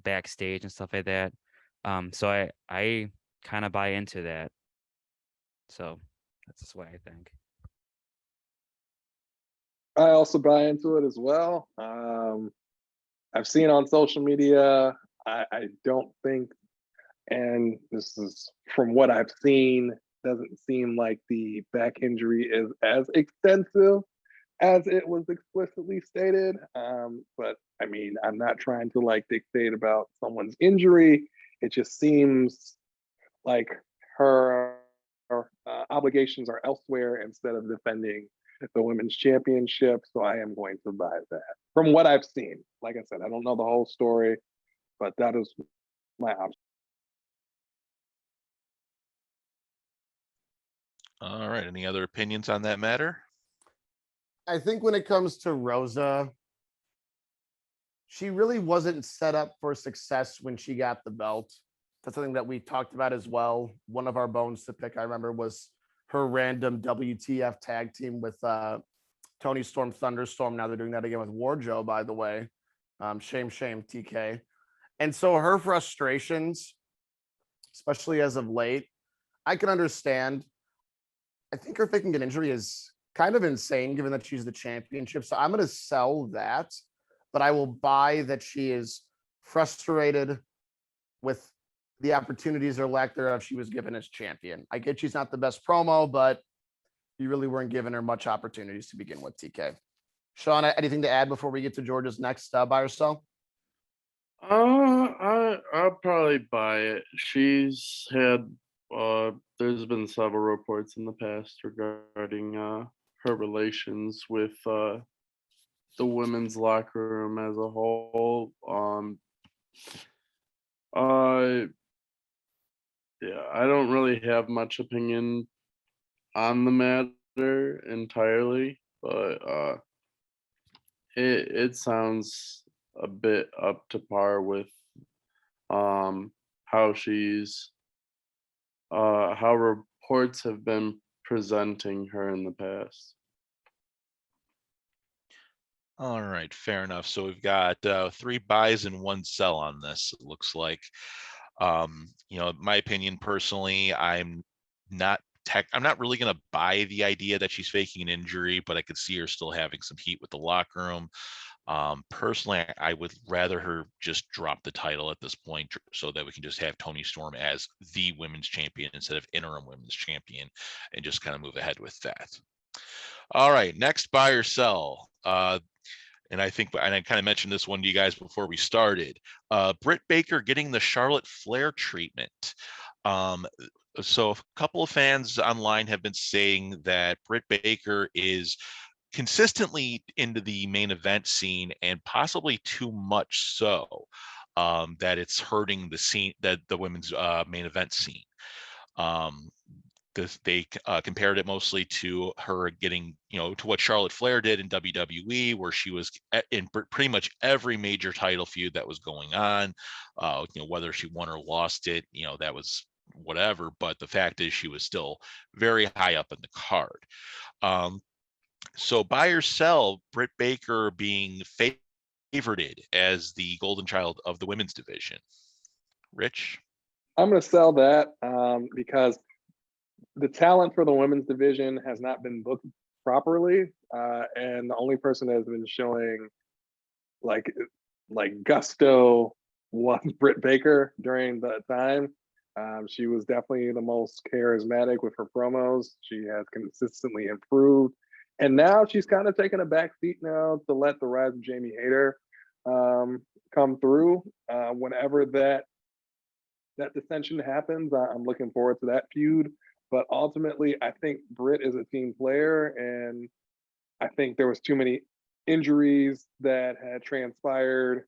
backstage and stuff like that. So I kind of buy into that. So that's just what I think. I also buy into it as well. I've seen on social media, I don't think, and this is from what I've seen, doesn't seem like the back injury is as extensive as it was explicitly stated. But I mean, I'm not trying to like dictate about someone's injury. It just seems like her obligations are elsewhere instead of defending the women's championship. So I am going to buy that from what I've seen. Like I said, I don't know the whole story, but that is my option. All right. Any other opinions on that matter? I think when it comes to Rosa, she really wasn't set up for success when she got the belt. That's something that we talked about as well. One of our bones to pick, I remember, was her random WTF tag team with Tony Storm Thunderstorm. Now they're doing that again with Warjo, by the way. Shame, TK. And so her frustrations, especially as of late, I can understand. I think her faking an injury is kind of insane given that she's the championship. So I'm going to sell that, but I will buy that she is frustrated with the opportunities or lack thereof she was given as champion. I get she's not the best promo, but you really weren't giving her much opportunities to begin with, TK. Sean, anything to add before we get to Georgia's next buy or sell? I'll probably buy it. She's had there's been several reports in the past regarding her relations with the women's locker room as a whole. Yeah, I don't really have much opinion on the matter entirely, but it sounds a bit up to par with how she's how reports have been presenting her in the past. All right, fair enough. So we've got 3 buys and 1 sell on this. It looks like, my opinion personally, I'm not really going to buy the idea that she's faking an injury, but I could see her still having some heat with the locker room. Personally, I would rather her just drop the title at this point so that we can just have Tony Storm as the women's champion instead of interim women's champion and just kind of move ahead with that. All right, next buy or sell. And I kind of mentioned this one to you guys before we started. Britt Baker getting the Charlotte Flair treatment. So a couple of fans online have been saying that Britt Baker is consistently into the main event scene and possibly too much so, that it's hurting the scene, that the women's main event scene. They compared it mostly to her getting, to what Charlotte Flair did in WWE, where she was in pretty much every major title feud that was going on. Whether she won or lost it, that was whatever. But the fact is, she was still very high up in the card. So buy or sell, Britt Baker being favorited as the golden child of the women's division. Rich? I'm going to sell that because the talent for the women's division has not been booked properly, and the only person that has been showing like gusto was Britt Baker during that time. She was definitely the most charismatic with her promos. She has consistently improved. And now she's kind of taking a back seat now to let the rise of Jamie Hayter come through. Whenever that dissension happens, I'm looking forward to that feud. But ultimately, I think Britt is a team player, and I think there was too many injuries that had transpired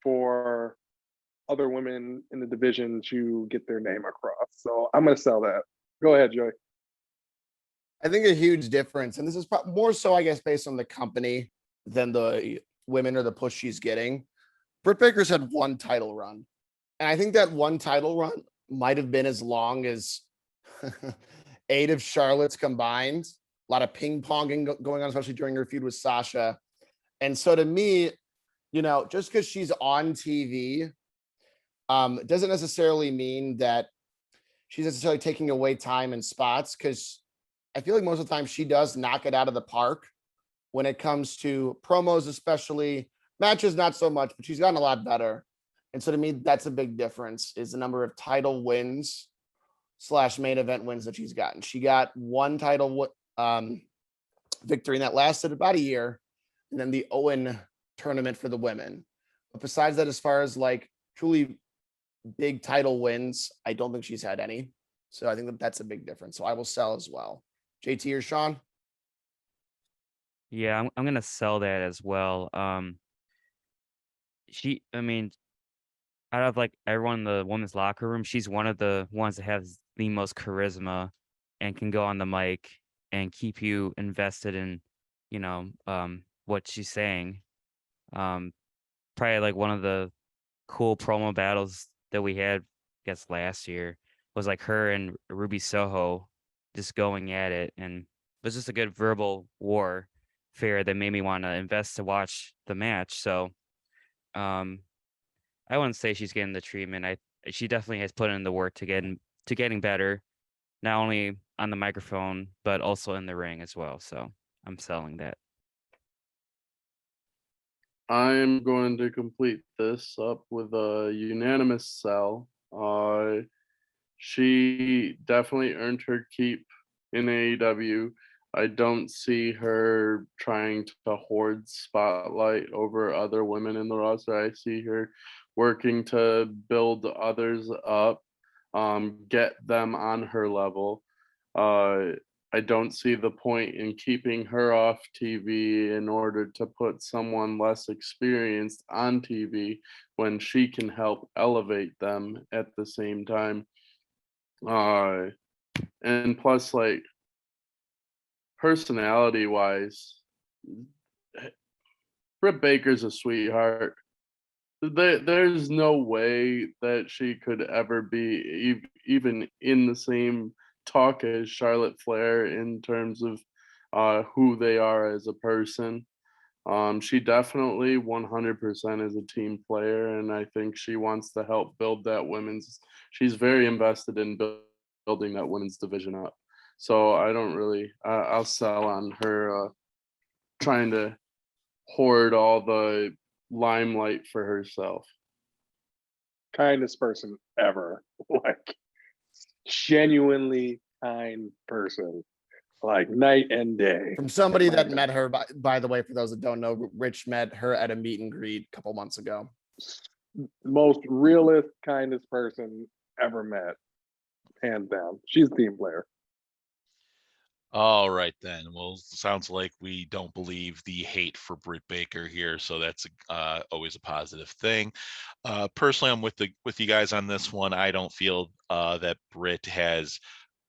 for other women in the division to get their name across. So I'm going to sell that. Go ahead, Joey. I think a huge difference, and this is more so, I guess, based on the company than the women or the push she's getting. Britt Baker's had one title run. And I think that one title run might have been as long as 8 of Charlotte's combined. A lot of ping ponging going on, especially during her feud with Sasha. And so to me, you know, just because she's on TV, doesn't necessarily mean that she's necessarily taking away time and spots, because I feel like most of the time she does knock it out of the park when it comes to promos, especially matches, not so much, but she's gotten a lot better. And so to me, that's a big difference, is the number of title wins / main event wins that she's gotten. She got one title victory, and that lasted about a year, and then the Owen tournament for the women. But besides that, as far as like truly big title wins, I don't think she's had any. So I think that that's a big difference. So I will sell as well. JT or Sean? Yeah, I'm gonna sell that as well. I mean, out of like everyone in the women's locker room, she's one of the ones that has the most charisma and can go on the mic and keep you invested in, you know, what she's saying. Probably like one of the cool promo battles that we had, I guess last year, was like her and Ruby Soho just going at it, and it was just a good verbal warfare that made me want to invest to watch the match. So, I wouldn't say she's getting the treatment. She definitely has put in the work to getting better, not only on the microphone but also in the ring as well. So I'm selling that. I'm going to complete this up with a unanimous sell. She definitely earned her keep in AEW. I don't see her trying to hoard spotlight over other women in the roster. I see her working to build others up, get them on her level. I don't see the point in keeping her off TV in order to put someone less experienced on TV when she can help elevate them at the same time. And plus, like, personality wise, Britt Baker's a sweetheart. There's no way that she could ever be even in the same talk as Charlotte Flair in terms of who they are as a person. She definitely 100% is a team player, and I think she wants to help build that women's. She's very invested in building that women's division up. So I don't really. I'll sell on her trying to hoard all the limelight for herself. Kindest person ever. Like, genuinely kind person. Like night and day. From somebody My that God. met her, by the way, for those that don't know, Rich met her at a meet and greet a couple months ago. Most realist, kindest person ever met. Hands down. She's a team player. All right then. Well, sounds like we don't believe the hate for Britt Baker here, so that's always a positive thing. Personally, I'm with you guys on this one. I don't feel that Britt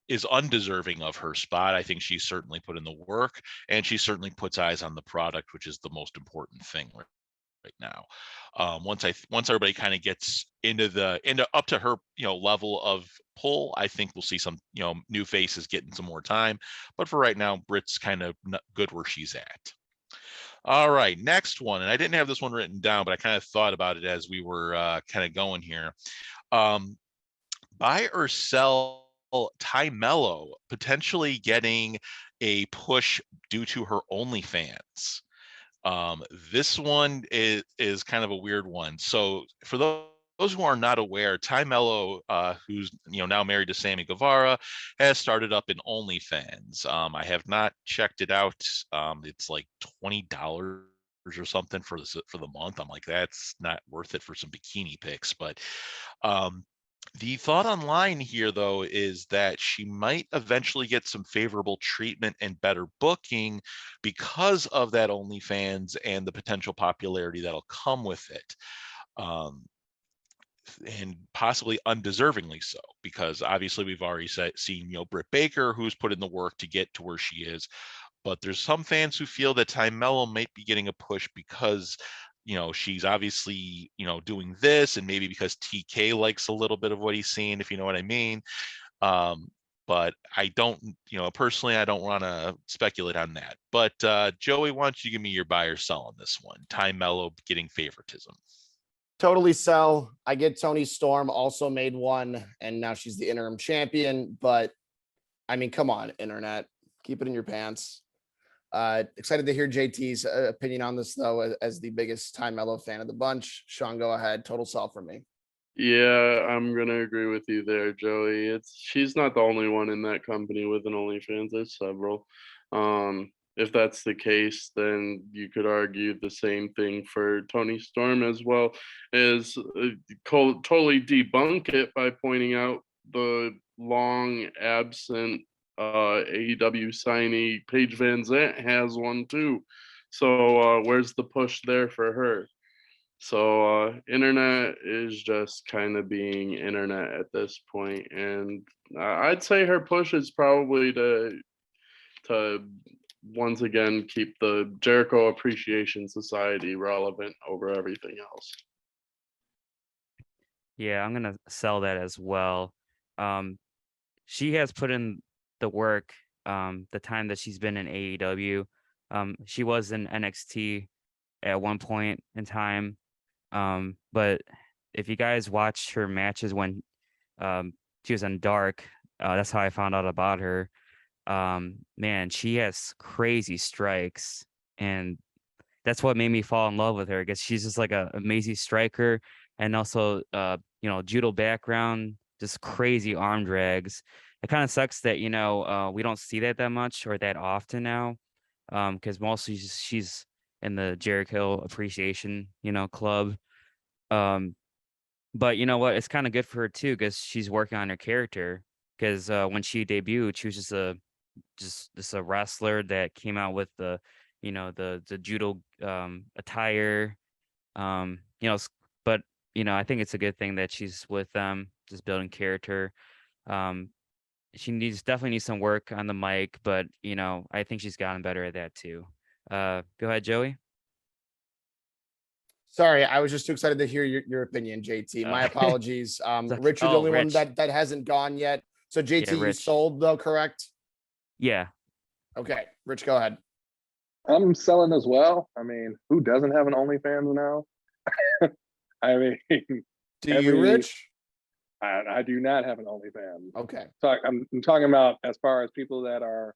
is undeserving of her spot. I think she's certainly put in the work, and she certainly puts eyes on the product, which is the most important thing right now. Once everybody kind of gets into up to her level of pull, I think we'll see some new faces getting some more time. But for right now, Britt's kind of good where she's at. All right, next one, and I didn't have this one written down, but I kind of thought about it as we were kind of going here. Buy or sell Ty Mello potentially getting a push due to her OnlyFans. This one is kind of a weird one. So for those who are not aware, Ty Mello, who's now married to Sammy Guevara, has started up in OnlyFans. I have not checked it out. It's like $20 or something for the month. I'm like, that's not worth it for some bikini pics. But the thought online here, though, is that she might eventually get some favorable treatment and better booking because of that OnlyFans and the potential popularity that'll come with it. And possibly undeservingly so, because obviously we've already seen, Britt Baker, who's put in the work to get to where she is. But there's some fans who feel that Ty Mello might be getting a push because she's obviously doing this, and maybe because TK likes a little bit of what he's seeing, if you know what I mean. But I don't, personally, I don't want to speculate on that. But Joey, why don't you give me your buy or sell on this one? Ty Mello getting favoritism. Totally sell. I get Toni Storm also made one, and now she's the interim champion. But I mean, come on, internet, keep it in your pants. Excited to hear JT's opinion on this, though, as the biggest Ty Mello fan of the bunch. Sean, go ahead. Total sell for me. Yeah, I'm gonna agree with you there, Joey. She's not the only one in that company with an OnlyFans. There's several. If that's the case, then you could argue the same thing for Toni Storm as well as totally debunk it by pointing out the long absent AEW signee Paige Van Zant has one too. So where's the push there for her? So internet is just kind of being internet at this point, and I'd say her push is probably to once again keep the Jericho Appreciation Society relevant over everything else. Yeah, I'm gonna sell that as well. She has put in the work, the time that she's been in AEW. She was in NXT at one point in time. But if you guys watched her matches when she was on Dark, that's how I found out about her. Man, she has crazy strikes, and that's what made me fall in love with her, because she's just like an amazing striker, and also judo background, just crazy arm drags. It kind of sucks that we don't see that much or that often now, because mostly she's in the Jericho Appreciation club. But you know what? It's kind of good for her too, because she's working on her character. Because when she debuted, she was just a wrestler that came out with the judo attire. But I think it's a good thing that she's with them, just building character. She definitely needs some work on the mic, but I think she's gotten better at that too. Go ahead, Joey. Sorry, I was just too excited to hear your opinion, JT. My apologies. Rich, you're the only one that hasn't gone yet. So JT, Yeah, you sold though, correct? Yeah. Okay, Rich, go ahead. I'm selling as well. I mean, who doesn't have an OnlyFans now? I mean, do you, Rich? I do not have an OnlyFans. Okay. I'm talking about as far as people that are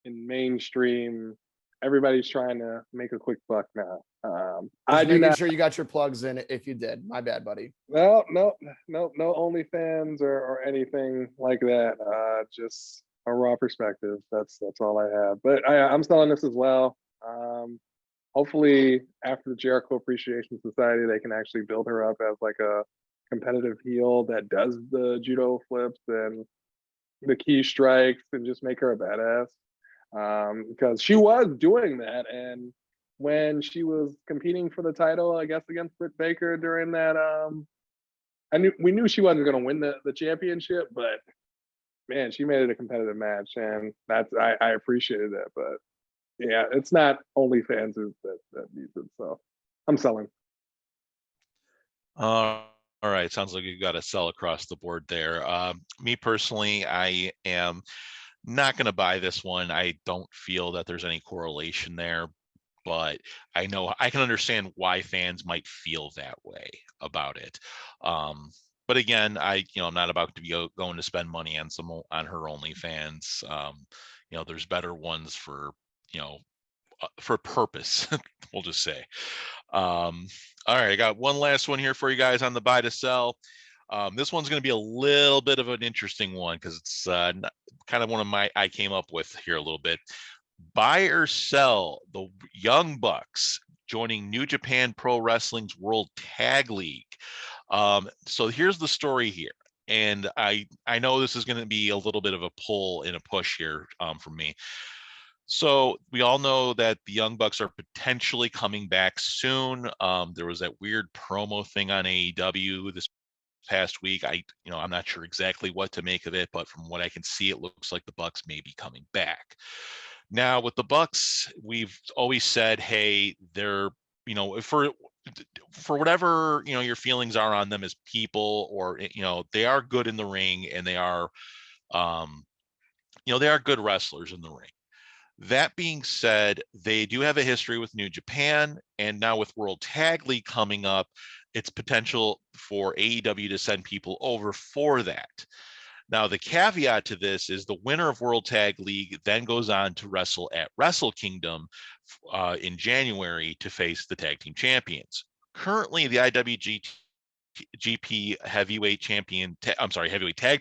in mainstream. Everybody's trying to make a quick buck now. I do not. Sure you got your plugs in if you did. My bad, buddy. No OnlyFans or anything like that. Just a raw perspective. That's all I have. But I'm selling this as well. Hopefully, after the Jericho Appreciation Society, they can actually build her up as like a competitive heel that does the judo flips and the key strikes, and just make her a badass. Because she was doing that, and when she was competing for the title, I guess against Britt Baker during that, we knew she wasn't going to win the championship, but man, she made it a competitive match, and I appreciated that. But yeah, it's not OnlyFans that needs it, so I'm selling. All right, sounds like you've got to sell across the board there. Me personally, I am not going to buy this one. I don't feel that there's any correlation there, but I know I can understand why fans might feel that way about it. But again, I'm not about to be going to spend money on her OnlyFans. There's better ones for for purpose. We'll just say. All right, I got one last one here for you guys on the buy to sell. This one's going to be a little bit of an interesting one because it's kind of one of I came up with here a little bit. Buy or sell the Young Bucks joining New Japan Pro Wrestling's World Tag League. So here's the story here. And I know this is going to be a little bit of a pull and a push here from me. So we all know that the Young Bucks are potentially coming back soon. There was that weird promo thing on AEW this past week. I'm not sure exactly what to make of it, but from what I can see, it looks like the Bucks may be coming back. Now with the Bucks, we've always said, hey, they're, for whatever, your feelings are on them as people, or, they are good in the ring, and they are, they are good wrestlers in the ring. That being said, they do have a history with New Japan, and now with World Tag League coming up, it's potential for AEW to send people over for that. Now, the caveat to this is the winner of World Tag League then goes on to wrestle at Wrestle Kingdom in January to face the tag team champions. Currently, the IWGP heavyweight tag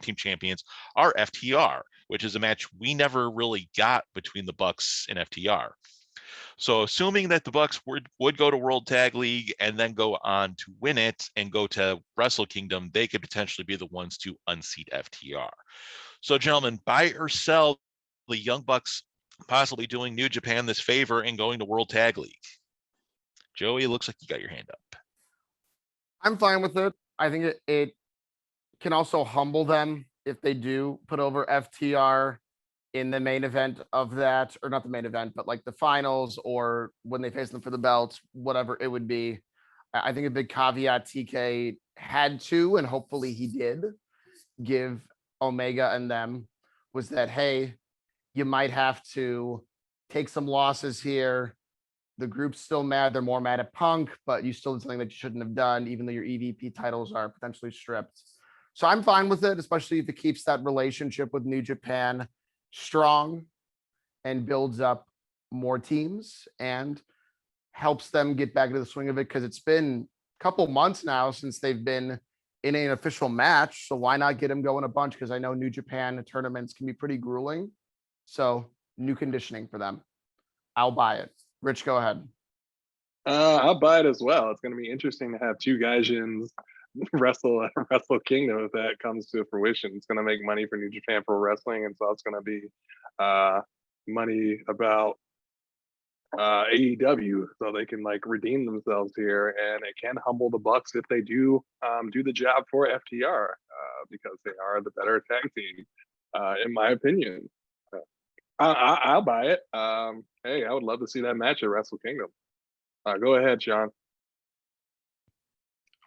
team champions are FTR, which is a match we never really got between the Bucks and FTR. So assuming that the Bucks would go to World Tag League and then go on to win it and go to Wrestle Kingdom, they could potentially be the ones to unseat FTR. So gentlemen, buy or sell the Young Bucks possibly doing New Japan this favor and going to World Tag League? Joey, it looks like you got your hand up. I'm fine with it. I think it can also humble them if they do put over FTR in the main event of that, or not the main event, but like the finals, or when they face them for the belts, whatever it would be. I think a big caveat TK had to, and hopefully he did, give Omega and them was that, hey, you might have to take some losses here. The group's still mad. They're more mad at Punk, but you still did something that you shouldn't have done, even though your EVP titles are potentially stripped. So I'm fine with it, especially if it keeps that relationship with New Japan strong and builds up more teams and helps them get back into the swing of it, because it's been a couple months now since they've been in an official match. So why not get them going a bunch? Because I know New Japan tournaments can be pretty grueling. So new conditioning for them. I'll buy it. Rich, go ahead. I'll buy it as well. It's going to be interesting to have two Gaijins wrestle at Wrestle Kingdom if that comes to fruition. It's going to make money for New Japan Pro Wrestling, and so it's going to be money about AEW, so they can like redeem themselves here, and it can humble the Bucks if they do the job for FTR because they are the better tag team, in my opinion. I'll buy it. Hey, I would love to see that match at Wrestle Kingdom. Go ahead, Sean.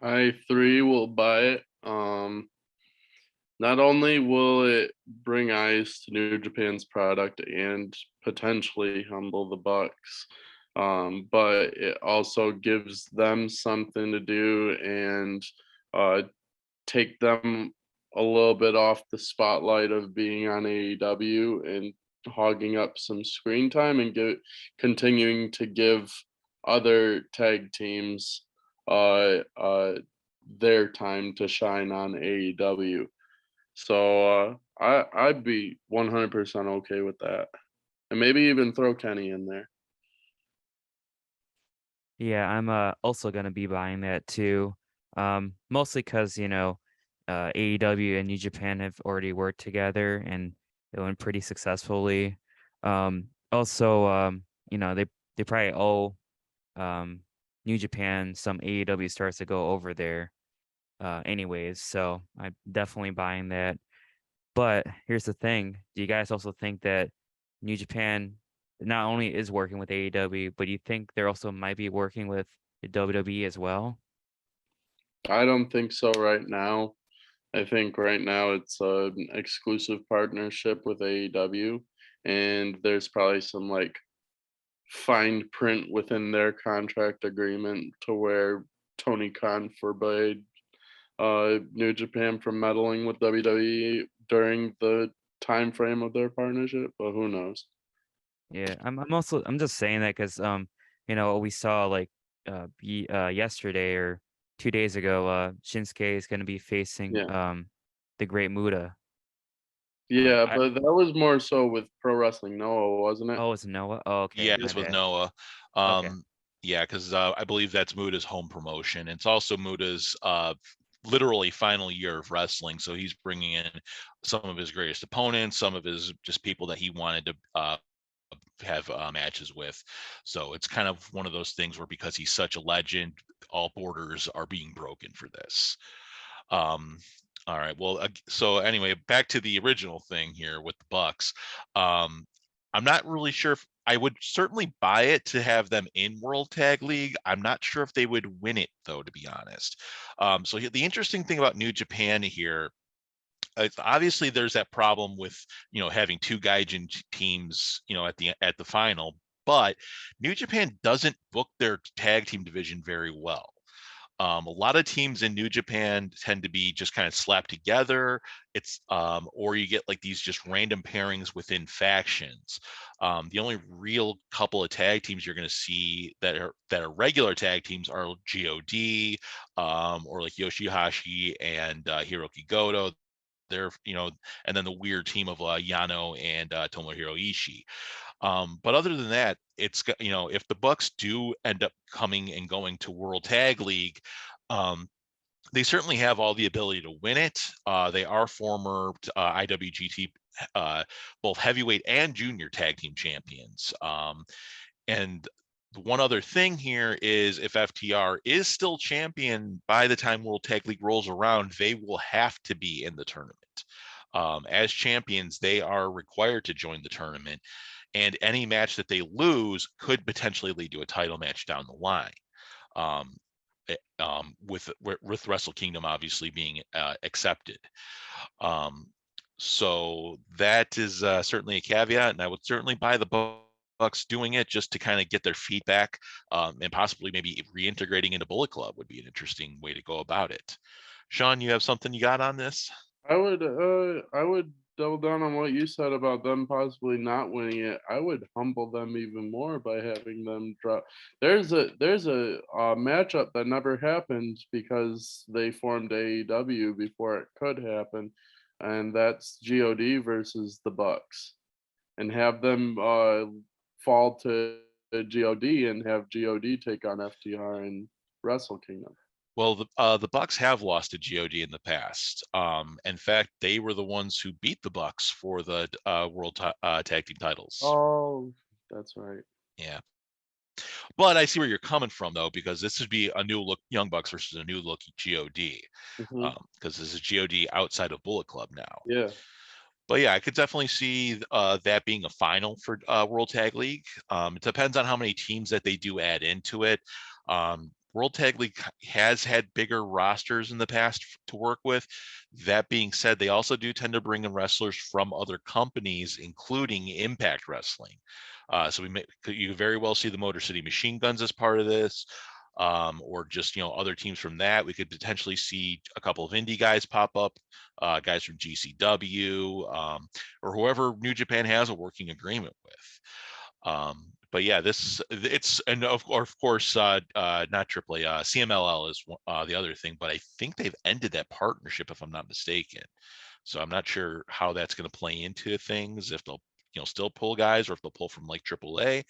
I three will buy it. Not only will it bring eyes to New Japan's product and potentially humble the Bucks, but it also gives them something to do and take them a little bit off the spotlight of being on AEW and hogging up some screen time and continuing to give other tag teams their time to shine on AEW. So I'd be 100% okay with that, and maybe even throw Kenny in there. Yeah, I'm also gonna be buying that too. Mostly because AEW and New Japan have already worked together and it went pretty successfully. Also, they probably owe New Japan some AEW stars to go over there anyways, so I'm definitely buying that. But here's the thing, do you guys also think that New Japan not only is working with AEW, but you think they're also might be working with the WWE as well? I don't think so right now. I think right now it's an exclusive partnership with AEW, and there's probably some like fine print within their contract agreement to where Tony Khan forbade New Japan from meddling with WWE during the time frame of their partnership, but who knows? Yeah, I'm just saying that because we saw like yesterday or 2 days ago, Shinsuke is gonna be facing Yeah. the Great Muta. Yeah, I but that was more so with Pro Wrestling Noah, wasn't it? Oh, it's Noah? Oh, okay, Yeah, my this was bad. Noah. Okay. Yeah, because I believe that's Muda's home promotion. It's also Muda's literally final year of wrestling. So he's bringing in some of his greatest opponents, some of his just people that he wanted to have matches with. So it's kind of one of those things where because he's such a legend, all borders are being broken for this. All right. Well, so anyway, back to the original thing here with the Bucks. I'm not really sure if I would certainly buy it to have them in World Tag League. I'm not sure if they would win it though, to be honest. So the interesting thing about New Japan here, obviously there's that problem with having two Gaijin teams at the final, but New Japan doesn't book their tag team division very well. A lot of teams in New Japan tend to be just kind of slapped together. It's or you get like these just random pairings within factions. The only real couple of tag teams you're going to see that are regular tag teams are God, or like Yoshihashi and Hiroki Goto. They're and then the weird team of Yano and Tomohiro Ishii. But other than that, if the Bucks do end up coming and going to World Tag League, they certainly have all the ability to win it. They are former IWGT both heavyweight and junior tag team champions. And one other thing here is if FTR is still champion by the time World Tag League rolls around, they will have to be in the tournament. As champions, they are required to join the tournament, and any match that they lose could potentially lead to a title match down the line. With Wrestle Kingdom obviously being accepted. So that is certainly a caveat, and I would certainly buy the Bucks doing it just to kind of get their feedback, and possibly maybe reintegrating into Bullet Club would be an interesting way to go about it. Sean, you have something you got on this? I would double down on what you said about them possibly not winning it. I would humble them even more by having them drop. There's a matchup that never happened because they formed AEW before it could happen, and that's God versus the Bucks, and have them fall to God and have God take on FTR and Wrestle Kingdom. Well, the Bucks have lost to God in the past. In fact, they were the ones who beat the Bucks for the World Tag Team titles. Oh, that's right. Yeah, but I see where you're coming from though, because this would be a new look Young Bucks versus a new look God, Hmm. because this is God outside of Bullet Club now. Yeah. But yeah, I could definitely see that being a final for World Tag League. It depends on how many teams that they do add into it. World Tag League has had bigger rosters in the past to work with. That being said, they also do tend to bring in wrestlers from other companies, including Impact Wrestling. So you could very well see the Motor City Machine Guns as part of this, or just other teams from that. We could potentially see a couple of indie guys pop up, guys from GCW, or whoever New Japan has a working agreement with. But yeah, it's and of course not AAA. CMLL is the other thing, but I think they've ended that partnership if I'm not mistaken. So I'm not sure how that's going to play into things, if they'll still pull guys or if they'll pull from like AAA.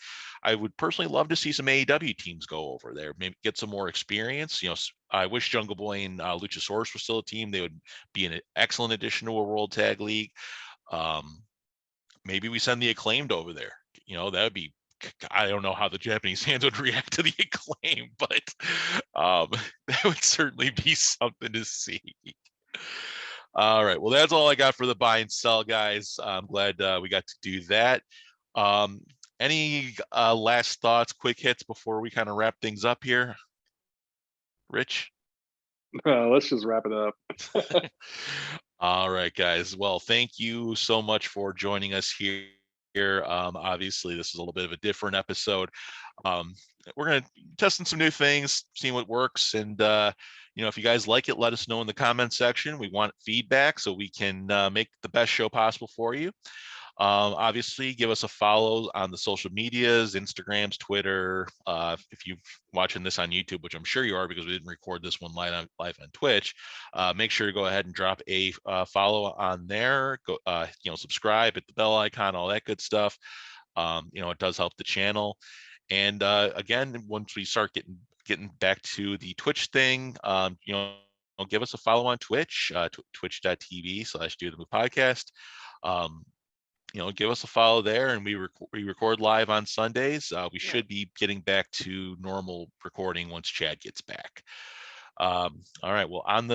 I would personally love to see some AEW teams go over there, maybe get some more experience. I wish Jungle Boy and Luchasaurus were still a team. They would be an excellent addition to a World Tag League. Maybe we send the Acclaimed over there. That would be. I don't know how the Japanese fans would react to the Acclaim, but that would certainly be something to see. All right. Well, that's all I got for the buy and sell, guys. I'm glad we got to do that. Any last thoughts, quick hits before we kind of wrap things up here? Rich? Let's just wrap it up. All right, guys. Well, thank you so much for joining us here. Obviously, this is a little bit of a different episode. We're going to testing some new things, seeing what works. And, if you guys like it, let us know in the comment section. We want feedback so we can make the best show possible for you. Obviously, give us a follow on the social medias, Instagrams, Twitter. If you're watching this on YouTube, which I'm sure you are because we didn't record this one live on Twitch, make sure to go ahead and drop a follow on there. Go, subscribe, hit the bell icon, all that good stuff. It does help the channel. And again, once we start getting back to the Twitch thing, give us a follow on Twitch, twitch.tv/Do the Move Podcast. Give us a follow there, and we record live on Sundays. We should be getting back to normal recording once Chad gets back. All right. Well, on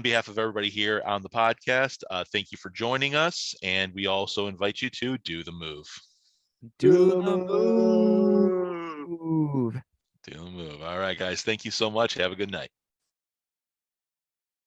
behalf of everybody here on the podcast, thank you for joining us, and we also invite you to do the move. Do the move. Do the move. All right, guys. Thank you so much. Have a good night.